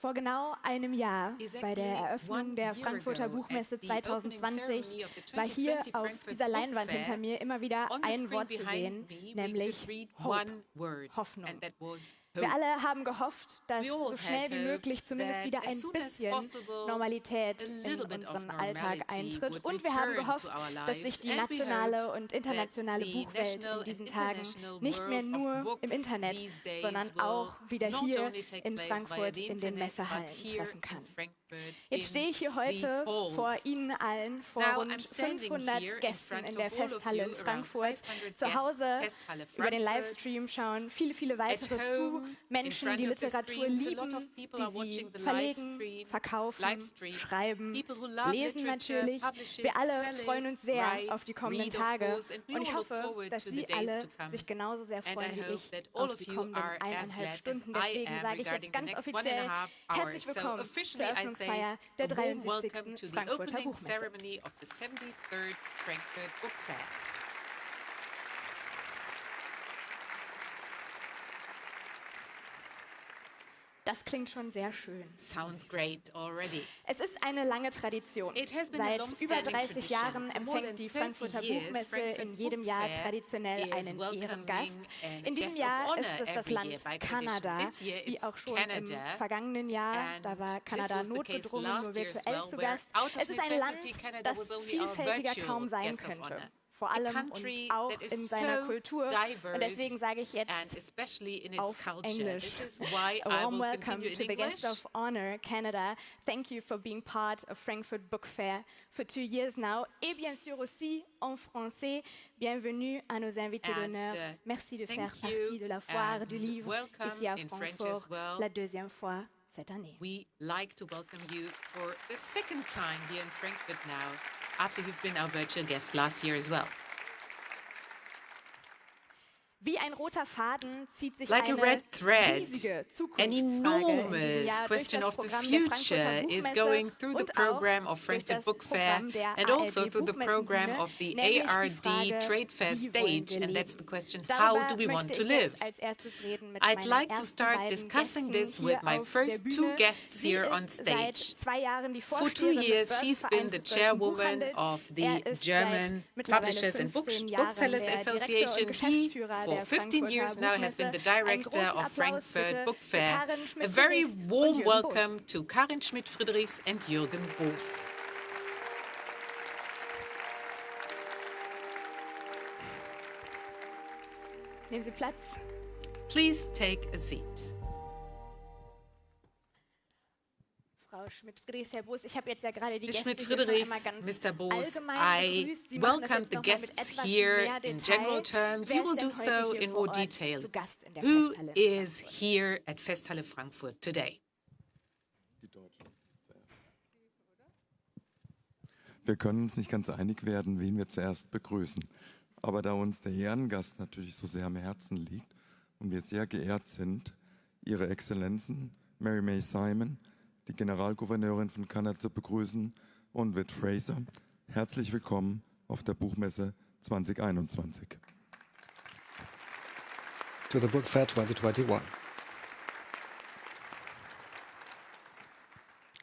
Vor genau einem Jahr, bei Exactly der Eröffnung one der year Frankfurter ago, Buchmesse at the opening 2020, ceremony of the war hier 2020 auf Frankfurt dieser Book Leinwand Fair, hinter mir immer wieder on the ein screen Wort zu behind sehen, me, we nämlich could read Hope, one word, Hoffnung. and that was Wir hope. alle haben gehofft, dass We all so schnell had wie möglich hoped zumindest that wieder as ein soon as bisschen possible, Normalität a in little bit of unseren Alltag normality eintritt. would Und wir haben return gehofft, to our dass sich lives, die and we nationale hoped und that internationale the Buchwelt national in diesen and Tagen international nicht mehr world of nur im books Internet, these days sondern will auch wieder not hier only take in place via Frankfurt the in den internet, but Messehallen here treffen in kann. Frankfurt Jetzt stehe in ich hier the heute vor halls. Ihnen allen, vor Now rund I'm standing 500 here in Gästen front in der of all of Festhalle you, in around Frankfurt. 500 Zu guests, Hause Festhalle über den Frankfurt. Livestream schauen viele At weitere zu. home, in Menschen, front die of the Literatur screens, a lot of lieben, people die are sie watching the verlegen, verkaufen, livestream. schreiben, People who love lesen literature, natürlich. publish it, Wir alle sell freuen it, uns sehr write, auf die kommenden read, of Tage. course, and we Und ich all look hoffe, forward dass to the Sie days alle to come. sich genauso sehr And freuen I wie hope ich that all auf of die you kommenden are as 1,5 glad as Stunden. I Deswegen am sage ich regarding jetzt the ganz next offiziell 1.5 herzlich hours. So willkommen officially zur I say Eröffnungsfeier der a warm 73. welcome to the Frankfurter opening Buchmesse. ceremony of the 73rd Frankfurt Book Fair. Das klingt schon sehr schön. Sounds great already. Es ist eine lange Tradition. It has been a Seit über long-standing 30 tradition. Jahren For more than empfängt die 30 Frankfurter years, Buchmesse Frankfurt in jedem Book Jahr Fair traditionell is einen welcoming Ehrengast. a In diesem guest of Jahr honor ist es das every Land year by tradition. Kanada, This year wie it's auch schon Canada, im vergangenen Jahr. Da and war this Kanada was the case notgedrungen nur last year as virtuell well, zu where Gast. out of Es ist ein Land, necessity Canada das was only our vielfältiger virtual kaum sein guest of könnte. honor. Vor A allem country und auch that is in seiner so Kultur. Und deswegen diverse sage ich jetzt and especially in its auf culture. Englisch. This is why A I warm will welcome continue in to the English. guest of honor, Canada. Thank you for being part of Frankfurt Book Fair for 2 years now. Et bien sûr aussi en français, bienvenue à nos invités d'honneur. Merci de faire partie de la foire du livre ici à Francfort, la deuxième fois cette année. We like to welcome you for the second time here in Frankfurt now, after you've been our virtual guest last year as well. Wie ein roter Faden zieht sich Like a eine red thread, riesige an Zukunftsfrage in diesem enormous Jahr durch question das of the Programm der future Frankfurter is Buchmesse going through the und auch program of durch Frankfurt das Book Fair Programm der and also ARD through the program Buchmessenbühne, of the nämlich die ARD Frage, Trade Fair wie wollen stage, wir and that's leben? the question, how Darüber do we want möchte to ich live? jetzt als erstes reden mit I'd meinen like to ersten start beiden discussing Gästen this hier with my auf first der 2 Bühne. guests Sie here on ist seit stage. 2 Jahren die For 2 Vorsteherin des years, she's been Börsenvereins the des deutschen chairwoman Buchhandels. of the Er ist German seit mittlerweile Publishers and 15 Jahren Booksellers der Direktor und Association. He, Geschäftsführer for der 15 years Frankfurter now, has been the Buchmesse. Einen director großen of Applaus Frankfurt bitte Book für Fair. Karin A very Schmidt-Friedrichs und warm Jürgen Boos. welcome to Karin Schmidt-Friedrichs and Jürgen Boos. Nehmen Sie Platz. Please take a seat. Frau Schmidt-Friedrichs, Herr Boos, ich habe jetzt ja gerade die Ms. Gäste hier schon Schmidt-Friedrichs, einmal ganz Mr. Boos, allgemein I begrüßt. Sie machen das welcomed jetzt the noch mal mit guests etwas here mehr in Detail. general terms. Wer You ist will denn do heute so hier in vor more Ort detail. zu Gast in der Who Festhalle is Frankfurt? here at Festhalle Frankfurt today? Wir können uns nicht ganz einig werden, wen wir zuerst begrüßen. Aber da uns der Ehrengast natürlich so sehr am Herzen liegt und wir sehr geehrt sind, Ihre Exzellenzen Mary May Simon, die Generalgouverneurin von Kanada, zu begrüßen, und Whit Fraser, herzlich willkommen auf der Buchmesse 2021. To the Book Fair 2021.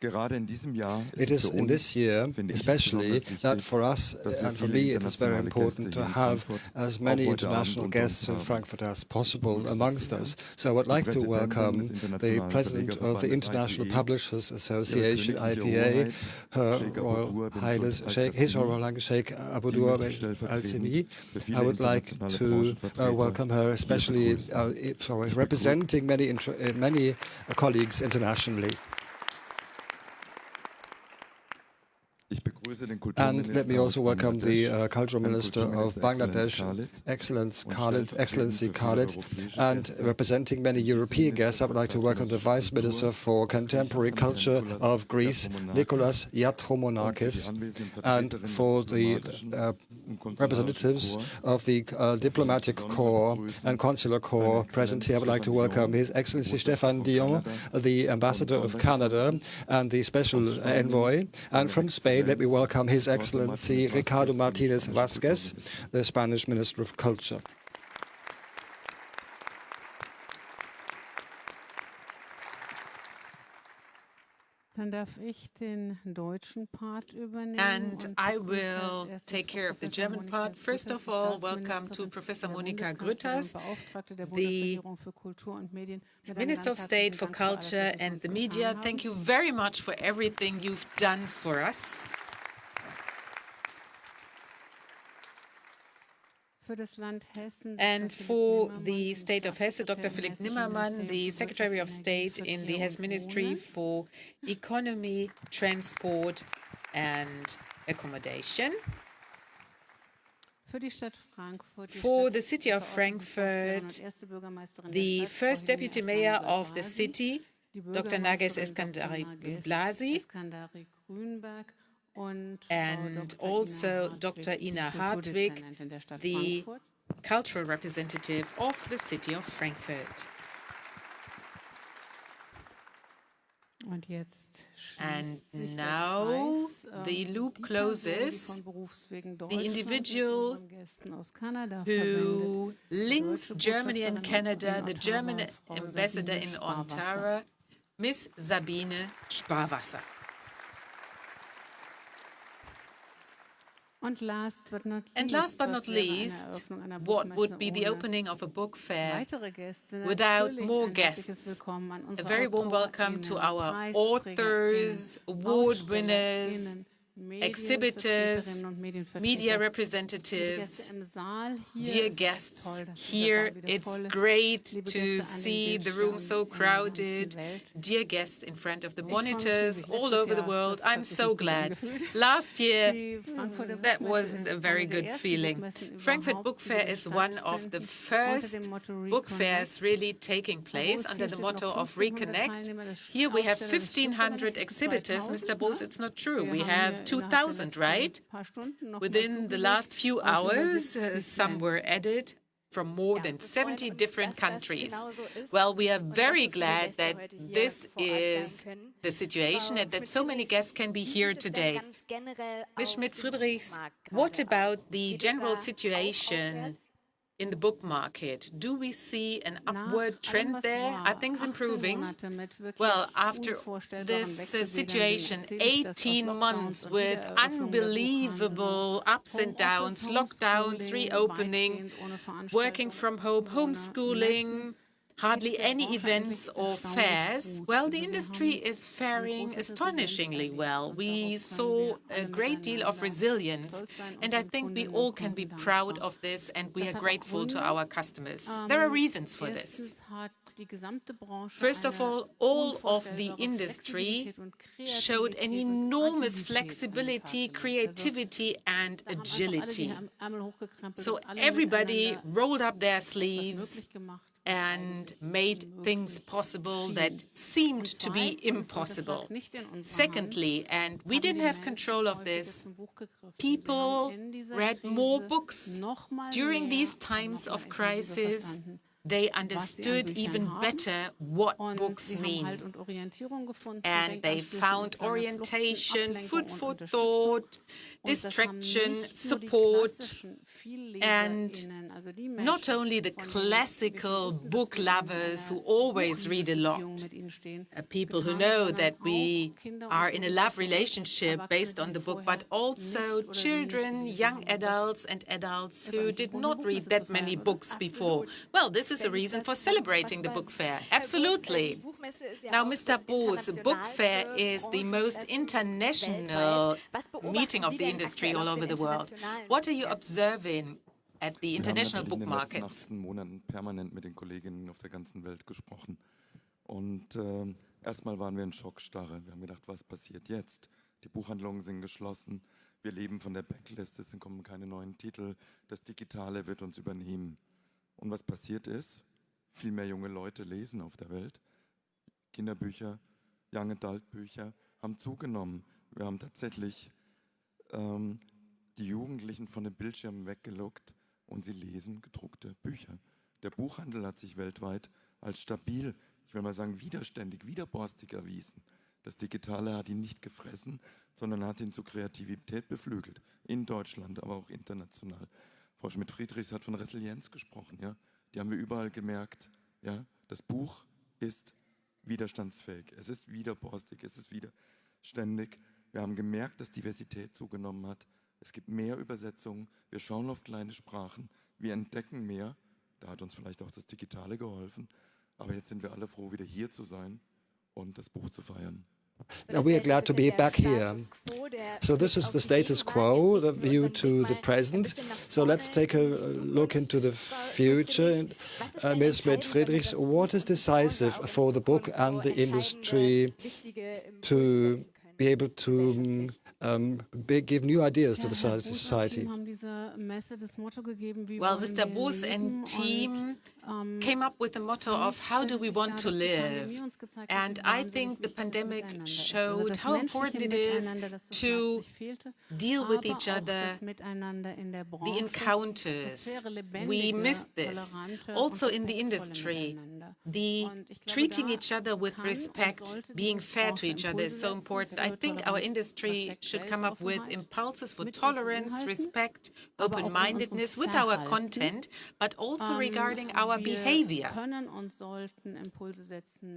Gerade in diesem Jahr It is in this year, especially, that for us and for me, it is very important to have as many international guests in Frankfurt as possible amongst us. So I would like to welcome the President of the International Publishers Association, IPA, Her Royal Highness Sheikh, His Royal Highness Sheikh Aboudur Al-Simi. I would like to welcome her, especially representing many colleagues internationally. And let me also welcome the Cultural Minister of Bangladesh, Excellency Khalid, and representing many European guests, I would like to welcome the Vice Minister for Contemporary Culture of Greece, Nikolaos Yatromonakis, and for the representatives of the Diplomatic Corps and Consular Corps present here, I would like to welcome His Excellency Stéphane Dion, the Ambassador of Canada and the Special Envoy, and from Spain, let me welcome His Excellency Ricardo Martínez Vázquez, the Spanish Minister of Culture. Dann darf ich den deutschen Part übernehmen. And I will take care of the German part. First of all, welcome to Professor Monika Grütters, the Minister of State for Culture and the Media. Thank you very much for everything you've done for us. And for the state of Hesse, Dr. Philipp Nimmermann, the Secretary of State in the Hesse Ministry for Economy, Transport and Accommodation. For the city of Frankfurt, the first deputy mayor of the city, Dr. Nages Eskandari Blasi, and also Dr. Ina Hartwig, the cultural representative of the city of Frankfurt. And now the loop closes. The individual who links Germany and Canada, the German ambassador in Ontario, Miss Sabine Sparwasser. And last but not least, what would be the opening of a book fair without more guests? A very warm welcome to our authors, award winners, exhibitors, media representatives, dear guests here. It's great to see the room so crowded. Dear guests in front of the monitors all over the world, I'm so glad. Last year, that wasn't a very good feeling. Frankfurt Book Fair is one of the first book fairs really taking place under the motto of Reconnect. Here we have 1,500 exhibitors. Mr. Boos, it's not true. We have 2,000, right? Within the last few hours, some were added from more than 70 different countries. Well, we are very glad that this is the situation and that so many guests can be here today. Ms. Schmidt-Friedrichs, what about the general situation in the book market? Do we see an upward trend there? Are things improving? Well, after this situation, 18 months with unbelievable ups and downs, lockdowns, reopening, working from home, homeschooling, hardly any events or fairs. Well, the industry is faring astonishingly well. We saw a great deal of resilience, and I think we all can be proud of this, and we are grateful to our customers. There are reasons for this. First of all of the industry showed an enormous flexibility, creativity, and agility. So everybody rolled up their sleeves and made things possible that seemed to be impossible. Secondly, and we didn't have control of this, people read more books. During these times of crisis, they understood even better what books mean. And they found orientation, food for thought, distraction, support, and not only the classical book lovers who always read a lot, people who know that we are in a love relationship based on the book, but also children, young adults, and adults who did not read that many books before. Well, this is a reason for celebrating the book fair. Absolutely. Now, Mr. Boos, the book fair is the most international meeting of the industry all over the world. What are you observing at the international book markets? In den letzten Monaten permanent mit den Kolleginnen auf der ganzen Welt gesprochen. Und erstmal waren wir in Schockstarre. Wir haben gedacht, was passiert jetzt? Die Buchhandlungen sind geschlossen. Wir leben von der Backlist, es kommen keine neuen Titel. Das Digitale wird uns übernehmen. Und was passiert ist, viel mehr junge Leute lesen auf der Welt. Kinderbücher, Young Adult Bücher haben zugenommen. Wir haben tatsächlich die Jugendlichen von den Bildschirmen weggelockt und sie lesen gedruckte Bücher. Der Buchhandel hat sich weltweit als stabil, ich will mal sagen widerständig, widerborstig erwiesen. Das Digitale hat ihn nicht gefressen, sondern hat ihn zu Kreativität beflügelt. In Deutschland, aber auch international. Frau Schmidt-Friedrichs hat von Resilienz gesprochen. Ja? Die haben wir überall gemerkt. Ja? Das Buch ist widerstandsfähig, es ist widerborstig, es ist widerständig. Wir haben gemerkt, dass Diversität zugenommen hat. Es gibt mehr Übersetzungen, wir schauen auf kleine Sprachen, wir entdecken mehr. Da hat uns vielleicht auch das Digitale geholfen. Aber jetzt sind wir alle froh, wieder hier zu sein und das Buch zu feiern. Now we are glad to be back here. So this is the status quo, the view to the present. So let's take a look into the future. Ms. Schmidt-Friedrichs, what is decisive for the book and the industry to be able to give new ideas to the society? Well, Mr. Boos and team came up with the motto of how do we want to live? And I think the pandemic showed how important it is to deal with each other, the encounters. We missed this. Also in the industry, the treating each other with respect, being fair to each other is so important. I think our industry should come up with impulses for tolerance, respect, open-mindedness with our content, but also regarding our behavior.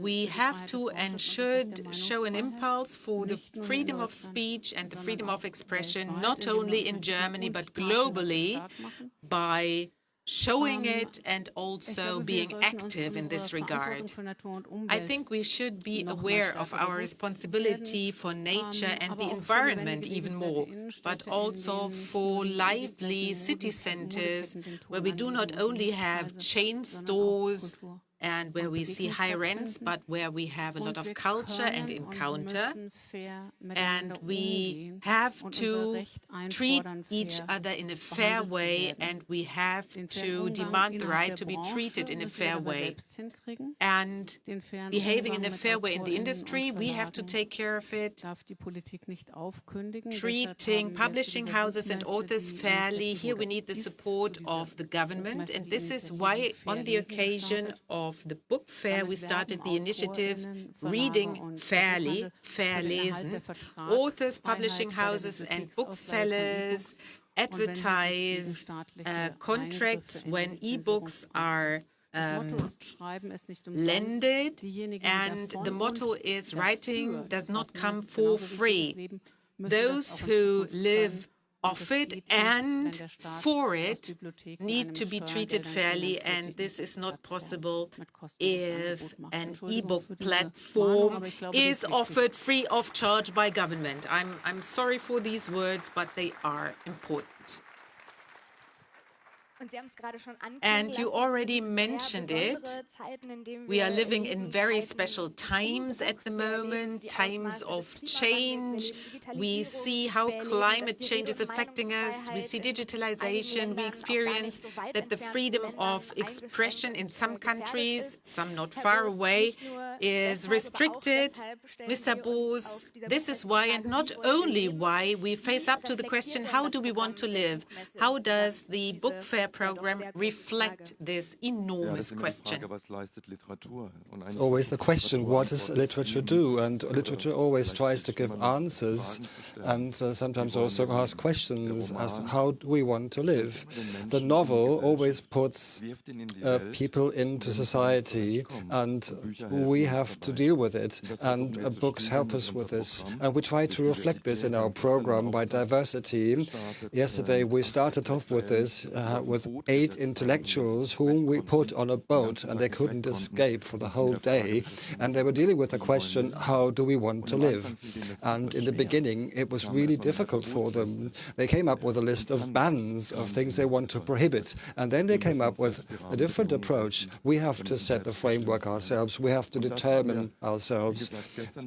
We have to and should show an impulse for the freedom of speech and the freedom of expression, not only in Germany, but globally, by showing it and also being active in this regard. I think we should be aware of our responsibility for nature and the environment even more, but also for lively city centers where we do not only have chain stores and where we see high rents, but where we have a lot of culture and encounter. And we have to treat each other in a fair way, and we have to demand the right to be treated in a fair way. And behaving in a fair way in the industry, we have to take care of it. Treating publishing houses and authors fairly, here we need the support of the government, and this is why on the occasion of the book fair, we started the initiative Reading Fairly, Fair Lesen. Authors, publishing houses and booksellers advertise contracts when e-books are lended, and the motto is writing does not come for free. Those who live of it and for it need to be treated fairly, and this is not possible if an e-book platform is offered free of charge by government. I'm sorry for these words, but they are important. And you already mentioned it. We are living in very special times at the moment, times of change. We see how climate change is affecting us. We see digitalization. We experience that the freedom of expression in some countries, some not far away, is restricted. Mr. Boos, this is why, and not only why, we face up to the question, how do we want to live? How does the book fair program reflect this enormous question? It's always the question, what does literature do? And literature always tries to give answers and sometimes also ask questions as how do we want to live? The novel always puts people into society, and we have to deal with it, and books help us with this. And we try to reflect this in our program by diversity. Yesterday we started off with this, with 8 intellectuals whom we put on a boat, and they couldn't escape for the whole day. And they were dealing with the question, how do we want to live? And in the beginning, it was really difficult for them. They came up with a list of bans, of things they want to prohibit. And then they came up with a different approach. We have to set the framework ourselves. We have to determine ourselves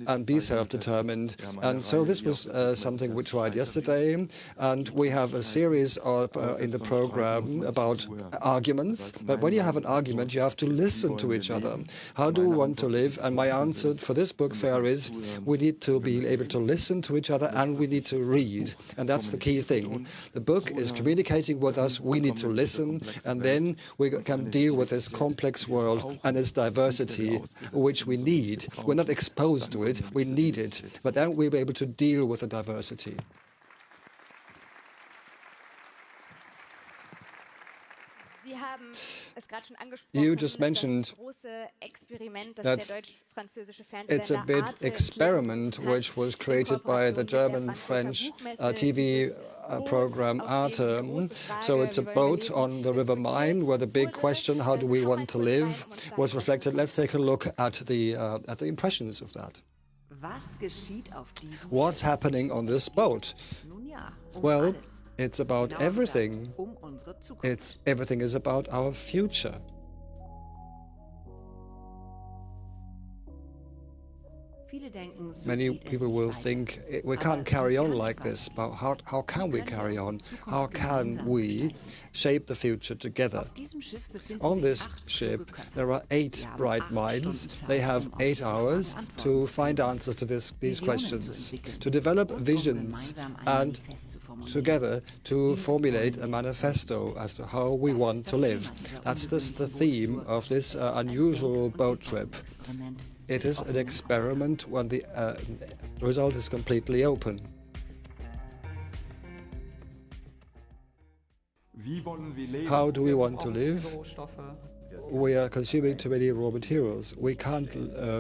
and be self-determined. And so this was something we tried yesterday. And we have a series of, in the program about arguments. But when you have an argument, you have to listen to each other. How do we want to live? And my answer for this book fair is we need to be able to listen to each other, and we need to read. And that's the key thing. The book is communicating with us. We need to listen, and then we can deal with this complex world and its diversity, which we need. We're not exposed to it. We need it. But then we'll be able to deal with the diversity. You just mentioned that it's a big experiment which was created by the German-French TV program Arte. So it's a boat on the River Main where the big question, how do we want to live, was reflected. Let's take a look at the impressions of that. What's happening on this boat? Well, it's about everything. Everything is about our future. Many people will think, we can't carry on like this, but how can we carry on? How can we shape the future together? On this ship, there are 8 bright minds. They have 8 hours to find answers to these questions, to develop visions, and together to formulate a manifesto as to how we want to live. That's the theme of this unusual boat trip. It is an experiment when the result is completely open. How do we want to live? We are consuming too many raw materials. We can't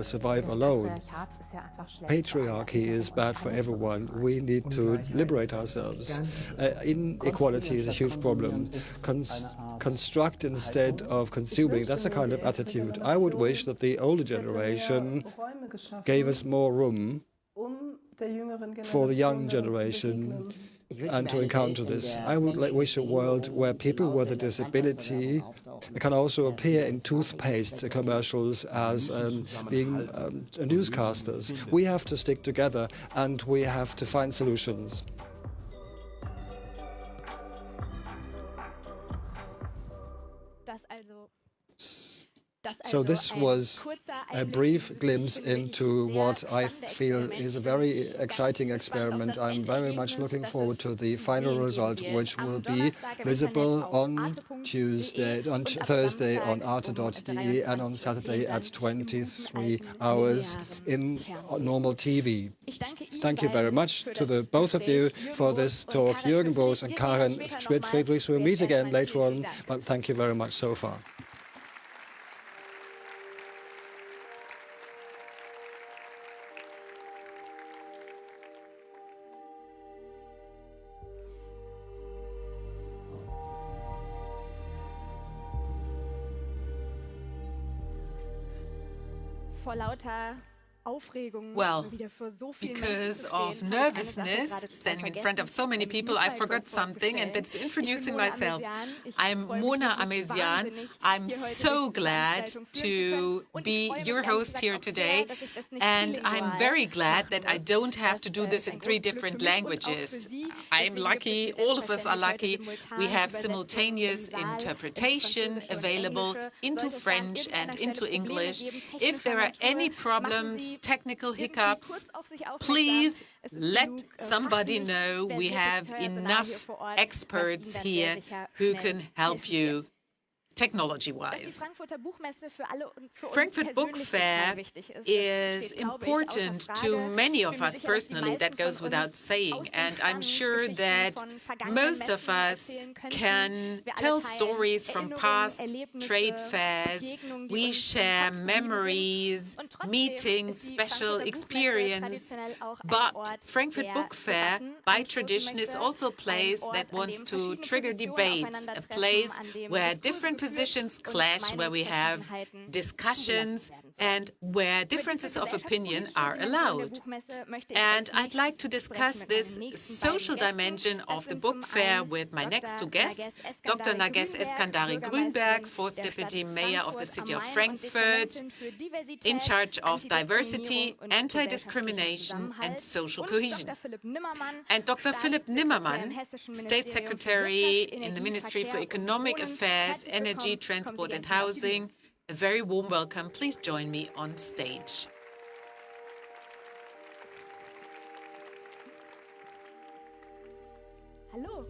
survive alone. Patriarchy is bad for everyone. We need to liberate ourselves. Inequality is a huge problem. Construct instead of consuming, that's a kind of attitude. I would wish that the older generation gave us more room for the young generation and to encounter this. I would wish a world where people with a disability can also appear in toothpaste commercials as being newscasters. We have to stick together and we have to find solutions. So this was a brief glimpse into what I feel is a very exciting experiment. I'm very much looking forward to the final result, which will be visible on Thursday on arte.de and on Saturday at 23 hours in normal TV. Thank you very much to the both of you for this talk. Jürgen Boos and Karen Schmidt-Friedrichs will meet again later on, but thank you very much so far. Well, because of nervousness, standing in front of so many people, I forgot something, and that's introducing myself. I'm Mona Amesian. I'm so glad to be your host here today, and I'm very glad that I don't have to do this in 3 different languages. I'm lucky, all of us are lucky. We have simultaneous interpretation available into French and into English. If there are any problems, technical hiccups, please let somebody know. We have enough experts here who can help you technology-wise. Frankfurt Book Fair is important to many of us personally, that goes without saying, and I'm sure that most of us can tell stories from past trade fairs. We share memories, meetings, special experience, but Frankfurt Book Fair, by tradition, is also a place that wants to trigger debates, a place where different positions clash, where we have discussions and where differences of opinion are allowed. And I'd like to discuss this social dimension of the book fair with my next 2 guests, Dr. Nages Eskandari-Grünberg, 4th Deputy Mayor of the City of Frankfurt, in charge of diversity, anti-discrimination and social cohesion, and Dr. Philipp Nimmermann, State Secretary in the Ministry for Economic Affairs, Energy, Transport and Housing. A very warm welcome. Please join me on stage. Hallo.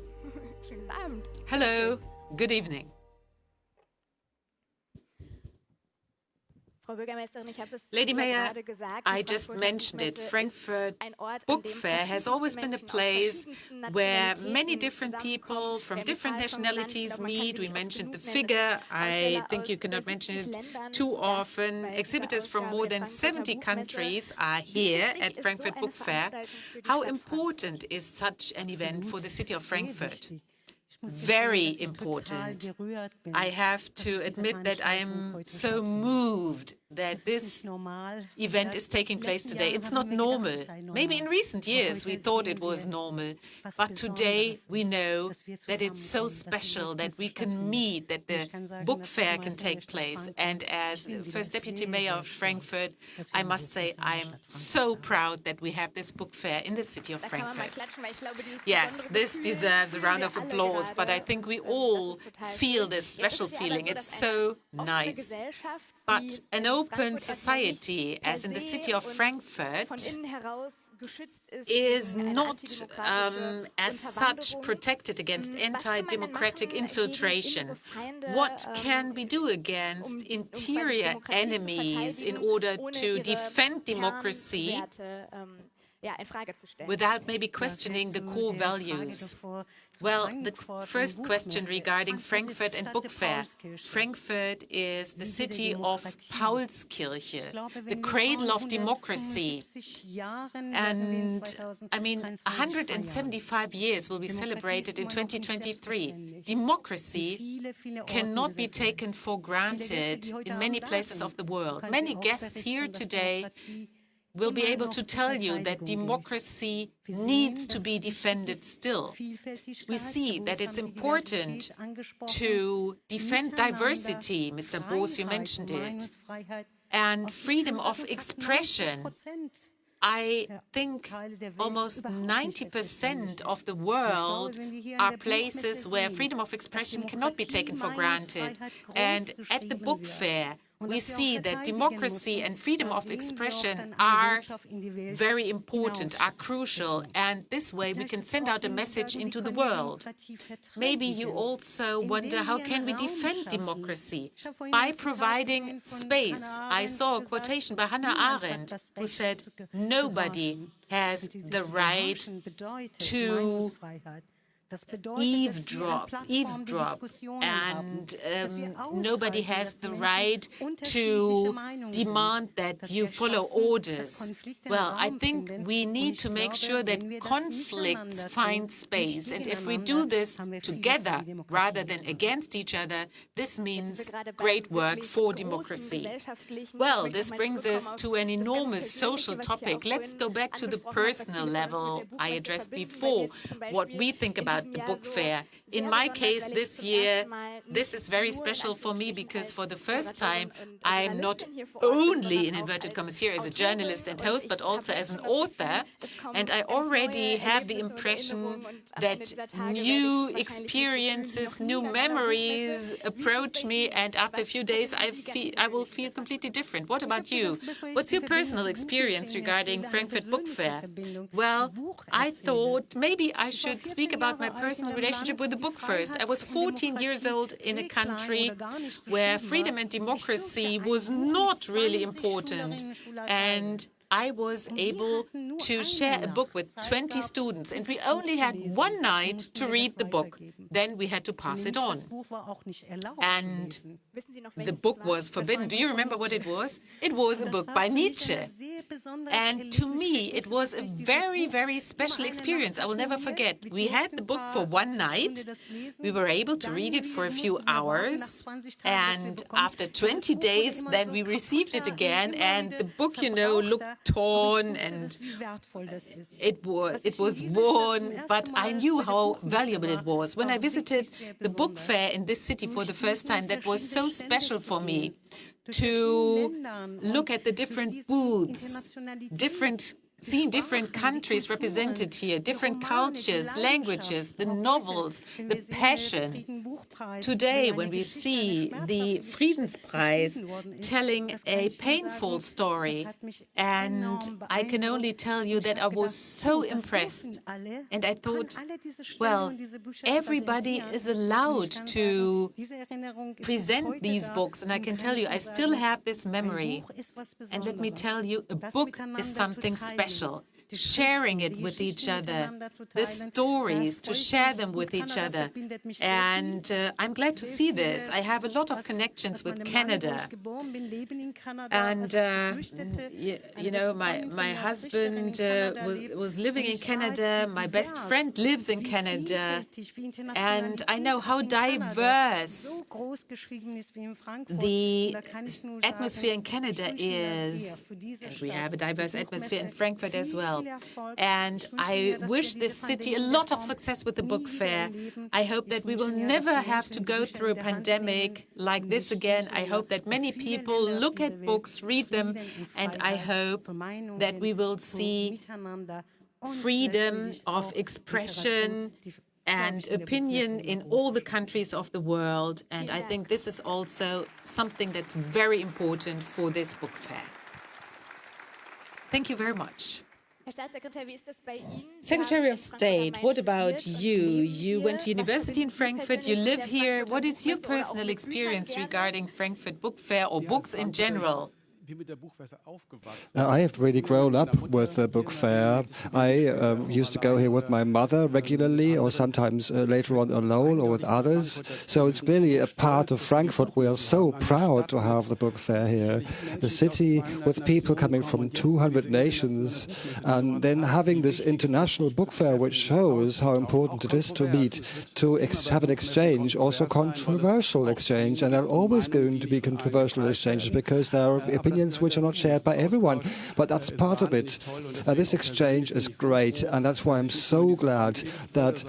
Schönen Abend. Hello. Good evening. Lady Mayor, I just mentioned it. Frankfurt Book Fair has always been a place where many different people from different nationalities meet. We mentioned the figure. I think you cannot mention it too often. Exhibitors from more than 70 countries are here at Frankfurt Book Fair. How important is such an event for the city of Frankfurt? Very important. I have to admit that I am so moved that this event is taking place today. It's not normal. Maybe in recent years we thought it was normal, but today we know that it's so special that we can meet, that the book fair can take place. And as First Deputy Mayor of Frankfurt, I must say I'm so proud that we have this book fair in the city of Frankfurt. Yes, this deserves a round of applause, but I think we all feel this special feeling. It's so nice. But an open society, as in the city of Frankfurt, is not as such protected against anti-democratic infiltration. What can we do against interior enemies in order to defend democracy without maybe questioning the core values? Well, the first question regarding Frankfurt and Book Fair. Frankfurt is the city of Paulskirche, the cradle of democracy. And I mean, 175 years will be celebrated in 2023. Democracy cannot be taken for granted in many places of the world. Many guests here today will be able to tell you that democracy needs to be defended still. We see that it's important to defend diversity, Mr. Boos, you mentioned it, and freedom of expression. I think almost 90% of the world are places where freedom of expression cannot be taken for granted. And at the book fair, we see that democracy and freedom of expression are very important, are crucial, and this way we can send out a message into the world. Maybe you also wonder, how can we defend democracy? By providing space. I saw a quotation by Hannah Arendt who said, nobody has the right to eavesdrop, and nobody has the right to demand that you follow orders. Well, I think we need to make sure that conflicts find space, and if we do this together rather than against each other, this means great work for democracy. Well, this brings us to an enormous social topic. Let's go back to the personal level I addressed before, what we think about the book fair. In my case, this year, this is very special for me because for the first time, I'm not only, in inverted commas here, as a journalist and host, but also as an author. And I already have the impression that new experiences, new memories approach me, and after a few days, I will feel completely different. What about you? What's your personal experience regarding Frankfurt Book Fair? Well, I thought maybe I should speak about my personal relationship with the book first. I was 14 years old in a country where freedom and democracy was not really important, and I was able to share a book with 20 students, and we only had one night to read the book. Then we had to pass it on. And the book was forbidden. Do you remember what it was? It was a book by Nietzsche. And to me, it was a very, very special experience. I will never forget. We had the book for one night. We were able to read it for a few hours. And after 20 days, then we received it again. And the book, you know, looked torn and it was worn, but I knew how valuable it was. When I visited the book fair in this city for the first time, that was so special for me to look at the different booths, different seen different countries represented here, different cultures, languages, the novels, the passion. Today, when we see the Friedenspreis telling a painful story, and I can only tell you that I was so impressed. And I thought, well, everybody is allowed to present these books, and I can tell you, I still have this memory. And let me tell you, a book is something special. Sharing it with each other, the stories, to share them with each other. And I'm glad to see this. I have a lot of connections with Canada. And, you know, my husband was living in Canada. My best friend lives in Canada. And I know how diverse the atmosphere in Canada is. And we have a diverse atmosphere in Frankfurt as well. And I wish this city a lot of success with the book fair. I hope that we will never have to go through a pandemic like this again. I hope that many people look at books, read them, and I hope that we will see freedom of expression and opinion in all the countries of the world. And I think this is also something that's very important for this book fair. Thank you very much. Secretary of State, what about you? You went to university in Frankfurt, you live here. What is your personal experience regarding Frankfurt Book Fair or books in general? I have really grown up with the book fair. I used to go here with my mother regularly, or sometimes later on alone or with others. So it's clearly a part of Frankfurt. We are so proud to have the book fair here. A city with people coming from 200 nations, and then having this international book fair, which shows how important it is to meet, to have an exchange, also controversial exchange. And there are always going to be controversial exchanges because there are opinions which are not shared by everyone, but that's part of it. This exchange is great, and that's why I'm so glad that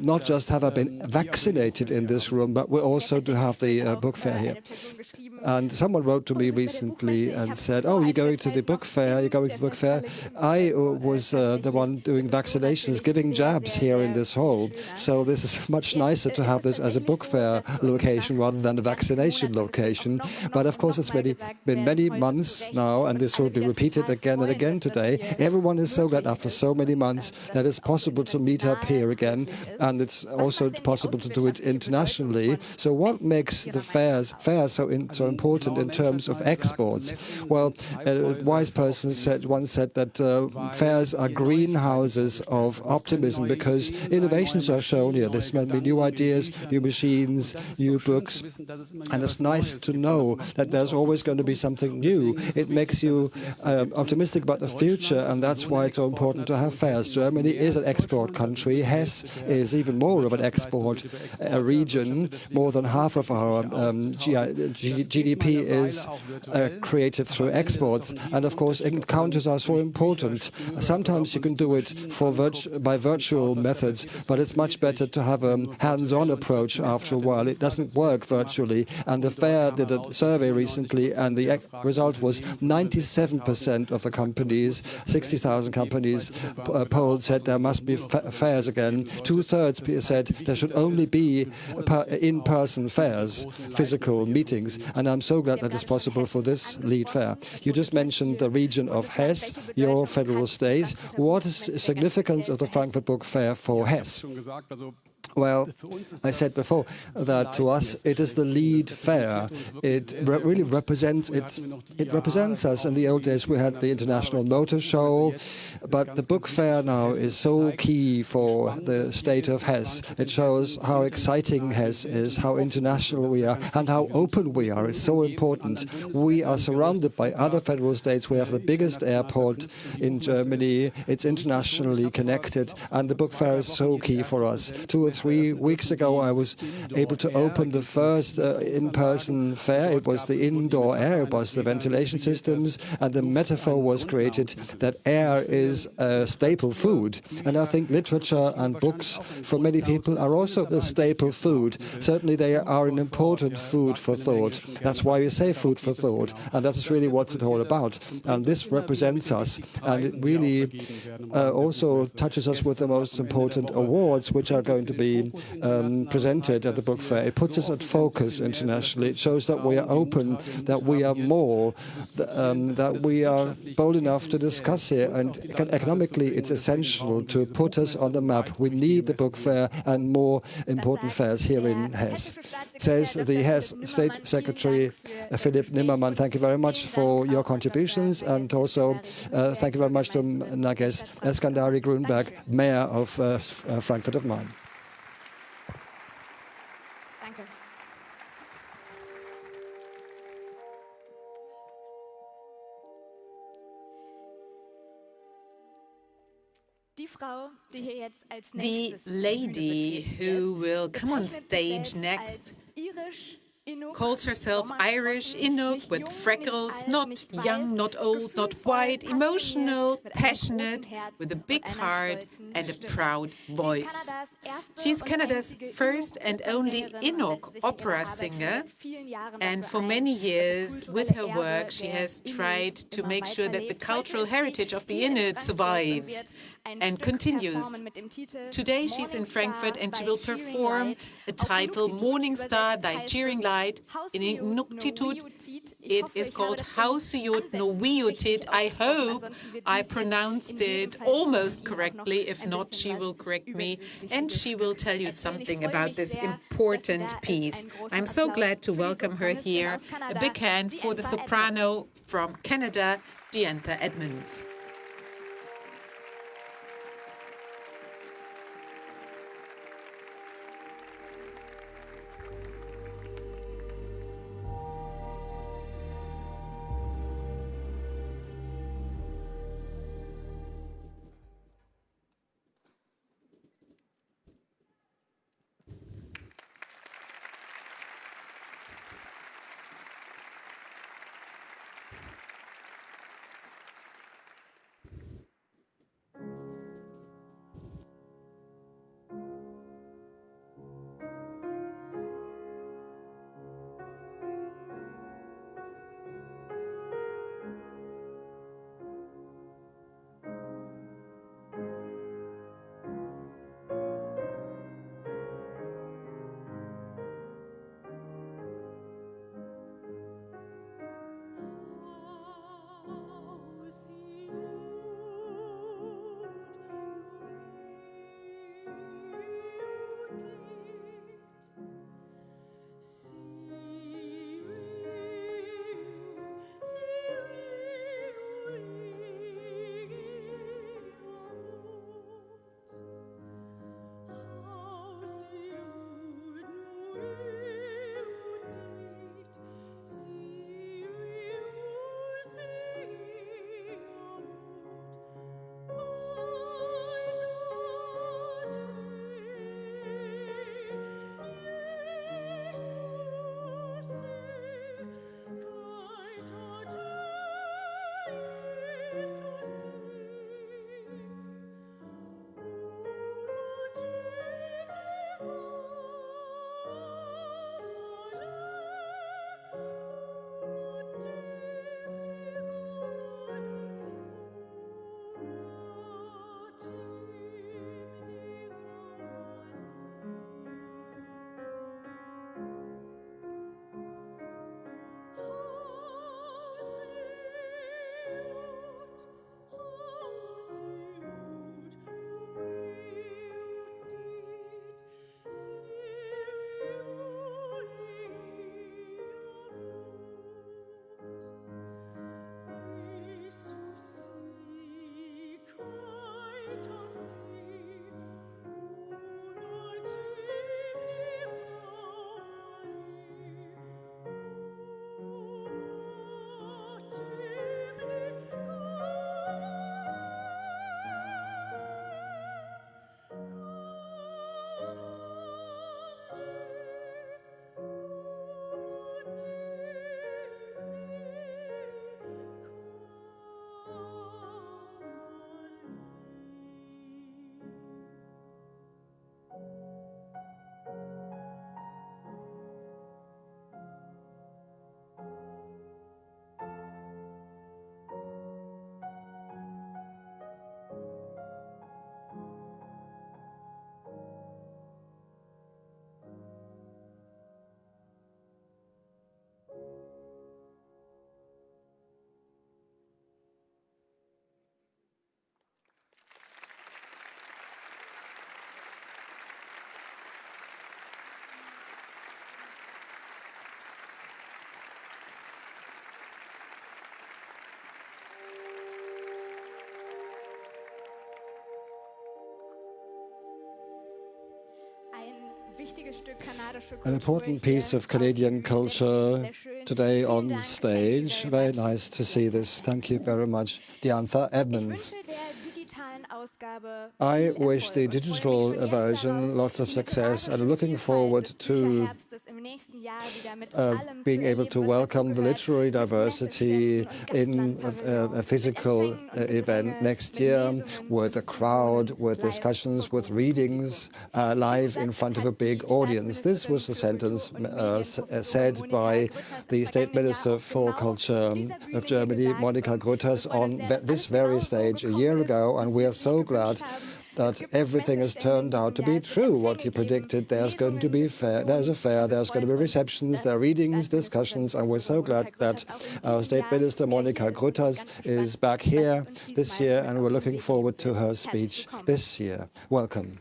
not just have I been vaccinated in this room, but we also do have the book fair here. And someone wrote to me recently and said, "Oh, you're going to the book fair? You're going to the book fair?" I was the one doing vaccinations, giving jabs here in this hall. So this is much nicer to have this as a book fair location rather than a vaccination location. But of course, it's been many months now, and this will be repeated again and again today. Everyone is so glad after so many months that it's possible to meet up here again, and it's also possible to do it internationally. So what makes the fairs so important in terms of exports? Well, a wise person once said that fairs are greenhouses of optimism because innovations are shown here. This might be new ideas, new machines, new books, and it's nice to know that there's always going to be something new. It makes you optimistic about the future, and that's why it's so important to have fairs. Germany is an export country. Hess is even more of an export region. More than half of our GDP is created through exports. And of course, encounters are so important. Sometimes you can do it by virtual methods, but it's much better to have a hands-on approach after a while. It doesn't work virtually. And the fair did a survey recently, and the result was 97% of the companies, 60,000 companies, polled said there must be fairs again. 2/3 said there should only be in-person fairs, physical meetings. And I'm so glad that it's possible for this lead fair. You just mentioned the region of Hess, your federal state. What is the significance of the Frankfurt Book Fair for Hess? Well, I said before that to us it is the lead fair. It really represents it. It represents us. In the old days we had the International Motor Show, but the book fair now is so key for the state of Hess. It shows how exciting Hess is, how international we are, and how open we are. It's so important. We are surrounded by other federal states. We have the biggest airport in Germany. It's internationally connected, and the book fair is so key for us. 2 or 3 3 weeks ago, I was able to open the first in-person fair. It was the indoor air, it was the ventilation systems, and the metaphor was created that air is a staple food. And I think literature and books for many people are also a staple food. Certainly they are an important food for thought. That's why we say food for thought, and that is really what it's all about. And this represents us, and it really also touches us with the most important awards which are going to be presented at the book fair. It puts us at focus internationally. It shows that we are open, that we are more, that we are bold enough to discuss here. And economically, it's essential to put us on the map. We need the book fair and more important fairs here in Hess. Says the Hess State Secretary Philipp Nimmermann. Thank you very much for your contributions, and also thank you very much to Nages Eskandari Grunberg, Mayor of Frankfurt of Main. Danke. The lady who will come on stage next calls herself Irish Inuk with freckles, not young, not old, not white, emotional, passionate, with a big heart and a proud voice. She's Canada's first and only Inuk opera singer, and for many years, with her work, she has tried to make sure that the cultural heritage of the Inuit survives and continues. Today she's in Frankfurt and she will perform a title, Morning Star, Thy Cheering Light, in Inuktitut. It is called Hausuyut no Wiyutit. I hope I pronounced it almost correctly. If not, she will correct me and she will tell you something about this important piece. I'm so glad to welcome her here. A big hand for the soprano from Canada, Diantha Edmonds. An important piece of Canadian culture today on stage. Very nice to see this. Thank you very much, Diantha Edmonds. I wish the digital version lots of success, and I'm looking forward to being able to welcome the literary diversity in a physical event next year with a crowd, with discussions, with readings live in front of a big audience. This was a sentence said by the State Minister for Culture of Germany, Monika Grütters, on this very stage a year ago, and we are so glad that everything has turned out to be true. What he predicted, there's going to be there's a fair, there's going to be receptions, there are readings, discussions, and we're so glad that our State Minister Monika Grütters is back here this year, and we're looking forward to her speech this year. Welcome.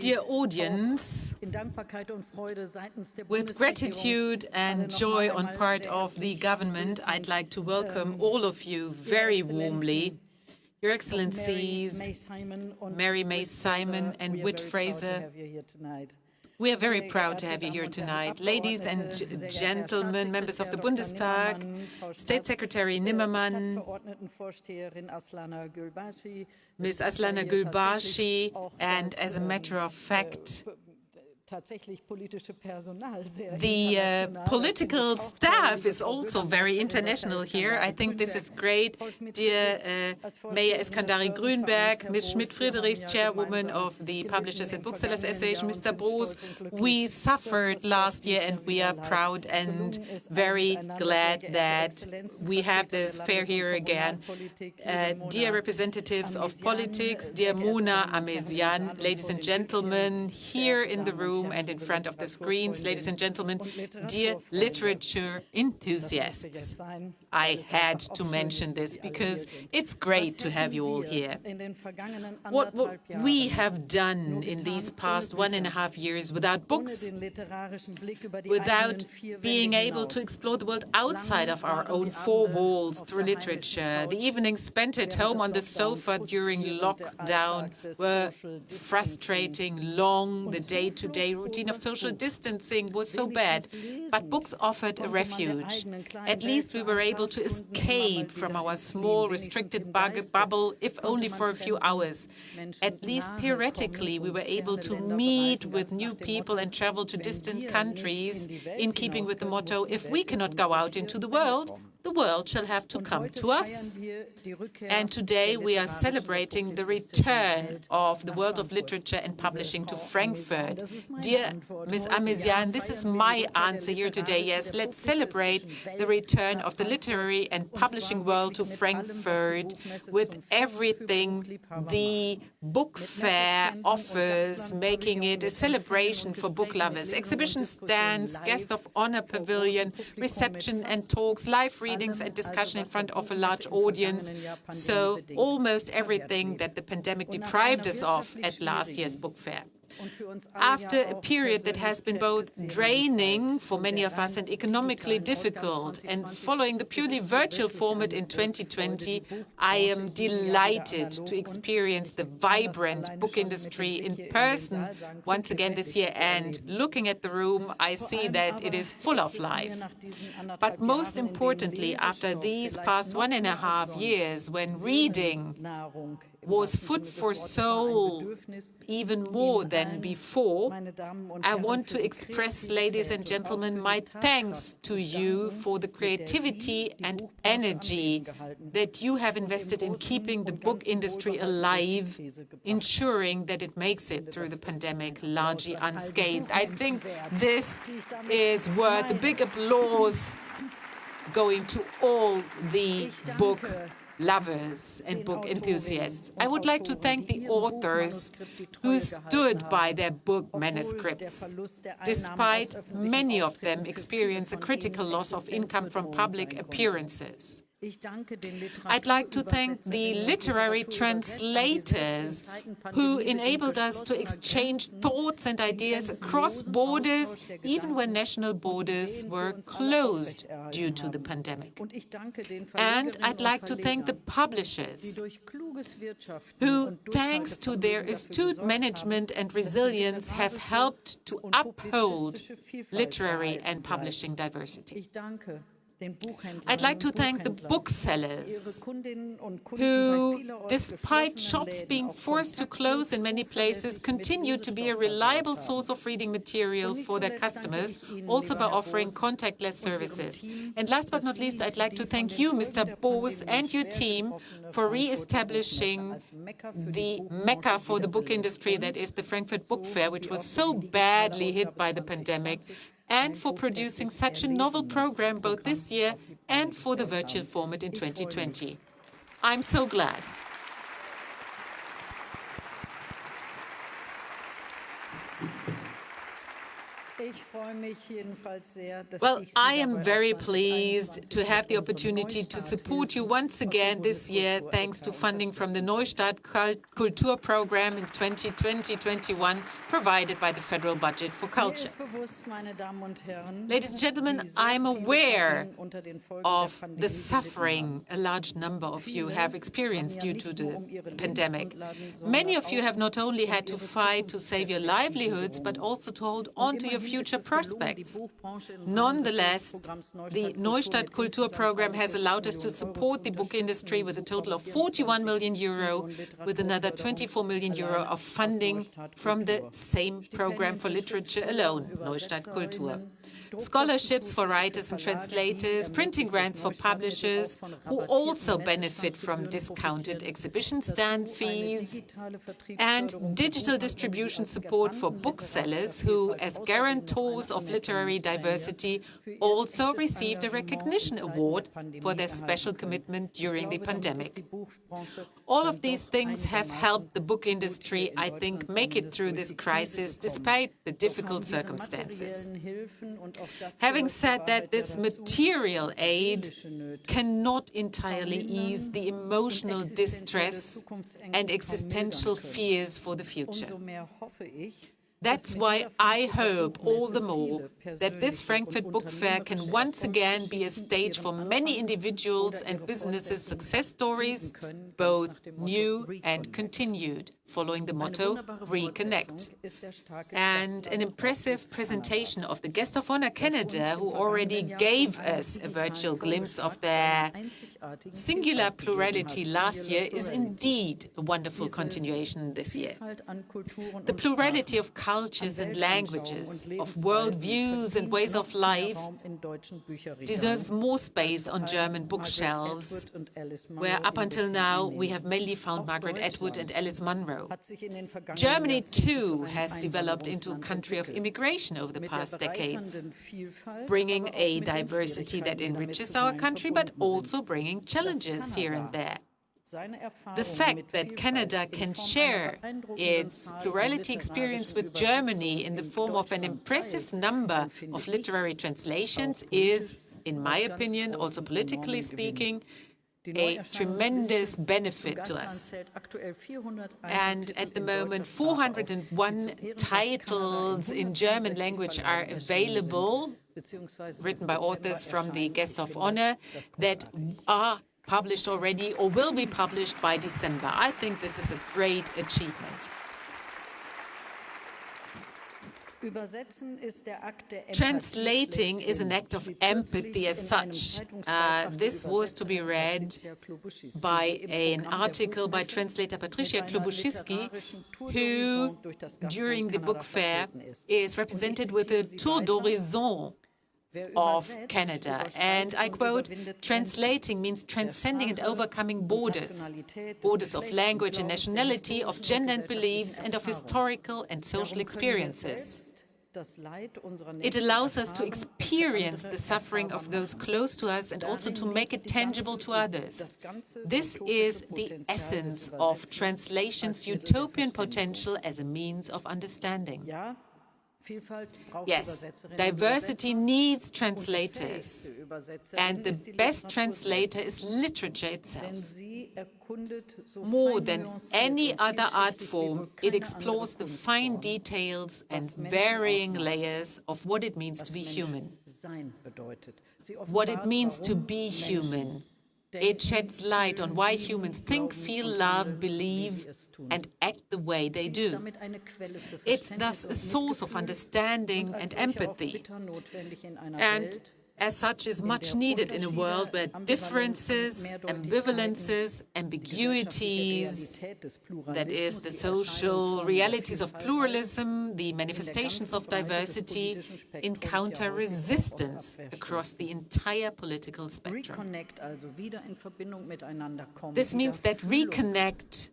Dear audience, with gratitude and joy on part of the government, I'd like to welcome all of you very warmly. Your Excellencies, Mary May Simon and Whit Fraser, we are very proud to have you here tonight. Ladies and gentlemen, members of the Bundestag, State Secretary Nimmermann, Ms. Aslana Gülbashi, and as a matter of fact, the political staff is also very international here. I think this is great. Dear Mayor Eskandari Grünberg, Ms. Schmidt-Friedrichs, Chairwoman of the Publishers and Booksellers Association, Mr. Broos, we suffered last year and we are proud and very glad that we have this fair here again. Dear representatives of politics, dear Mona Amesian, ladies and gentlemen, here in the room and in front of the screens, ladies and gentlemen, dear literature enthusiasts. I had to mention this because it's great to have you all here. What we have done in these past 1.5 years without books, without being able to explore the world outside of our own four walls through literature, the evenings spent at home on the sofa during lockdown were frustrating, long, the day-to-day routine of social distancing was so bad, but books offered a refuge. At least we were able to escape from our small, restricted bubble, if only for a few hours. At least theoretically, we were able to meet with new people and travel to distant countries, in keeping with the motto, if we cannot go out into the world shall have to come to us. And today we are celebrating the return of the world of literature and publishing to Frankfurt. Dear Ms. Amesian, this is my answer here today. Yes, let's celebrate the return of the literary and publishing world to Frankfurt with everything the book fair offers, making it a celebration for book lovers. Exhibition stands, guest of honor pavilion, reception and talks, live readings and discussion in front of a large audience. So almost everything that the pandemic deprived us of at last year's book fair. After a period that has been both draining for many of us and economically difficult, and following the purely virtual format in 2020, I am delighted to experience the vibrant book industry in person once again this year. And looking at the room, I see that it is full of life. But most importantly, after these past 1.5 years, when reading was food for soul even more than before, I want to express, ladies and gentlemen, my thanks to you for the creativity and energy that you have invested in keeping the book industry alive, ensuring that it makes it through the pandemic largely unscathed. I think this is worth a big applause going to all the book lovers and book enthusiasts. I would like to thank the authors who stood by their book manuscripts, despite many of them experience a critical loss of income from public appearances. I'd like to thank the literary translators who enabled us to exchange thoughts and ideas across borders, even when national borders were closed due to the pandemic. And I'd like to thank the publishers who, thanks to their astute management and resilience, have helped to uphold literary and publishing diversity. I'd like to thank the booksellers who, despite shops being forced to close in many places, continue to be a reliable source of reading material for their customers, also by offering contactless services. And last but not least, I'd like to thank you, Mr. Boos, and your team for re-establishing the Mecca for the book industry, that is the Frankfurt Book Fair, which was so badly hit by the pandemic, and for producing such a novel program both this year and for the virtual format in 2020. I'm so glad. Well, I am very pleased to have the opportunity to support you once again this year, thanks to funding from the Neustadt Kultur program in 2020-21, provided by the federal budget for culture. Ladies and gentlemen, I'm aware of the suffering a large number of you have experienced due to the pandemic. Many of you have not only had to fight to save your livelihoods, but also to hold on to your future prospects. Nonetheless, the Neustadt Kultur program has allowed us to support the book industry with a total of 41 million euro, with another 24 million euro of funding from the same program for literature alone, Neustadt Kultur. Scholarships for writers and translators, printing grants for publishers, who also benefit from discounted exhibition stand fees, and digital distribution support for booksellers who, as guarantors of literary diversity, also received a recognition award for their special commitment during the pandemic. All of these things have helped the book industry, I think, make it through this crisis despite the difficult circumstances. Having said that, this material aid cannot entirely ease the emotional distress and existential fears for the future. That's why I hope all the more that this Frankfurt Book Fair can once again be a stage for many individuals and businesses' success stories, both new and continued, following the motto, Reconnect. And an impressive presentation of the Guest of Honor Canada, who already gave us a virtual glimpse of their singular plurality last year, is indeed a wonderful continuation this year. The plurality of cultures and languages, of worldviews and ways of life, deserves more space on German bookshelves, where up until now we have mainly found Margaret Atwood and Alice Munro. Germany, too, has developed into a country of immigration over the past decades, bringing a diversity that enriches our country, but also bringing challenges here and there. The fact that Canada can share its plurality experience with Germany in the form of an impressive number of literary translations is, in my opinion, also politically speaking, a tremendous benefit to us. And at the moment, 401 titles in German language are available, written by authors from the Guest of Honor, that are published already or will be published by December. I think this is a great achievement. Translating is an act of empathy as such. This was to be read by an article by translator Patricia Klobuchitsky, who, during the book fair, is represented with a tour d'horizon of Canada. And I quote, "Translating means transcending and overcoming borders, borders of language and nationality, of gender and beliefs, and of historical and social experiences. It allows us to experience the suffering of those close to us and also to make it tangible to others. This is the essence of translation's utopian potential as a means of understanding." Yes, diversity needs translators, and the best translator is literature itself. More than any other art form, it explores the fine details and varying layers of what it means to be human. What it means to be human. It sheds light on why humans think, feel, love, believe, and act the way they do. It's thus a source of understanding and empathy, and as such is much needed in a world where differences, ambivalences, ambiguities, that is, the social realities of pluralism, the manifestations of diversity, encounter resistance across the entire political spectrum. This means that reconnect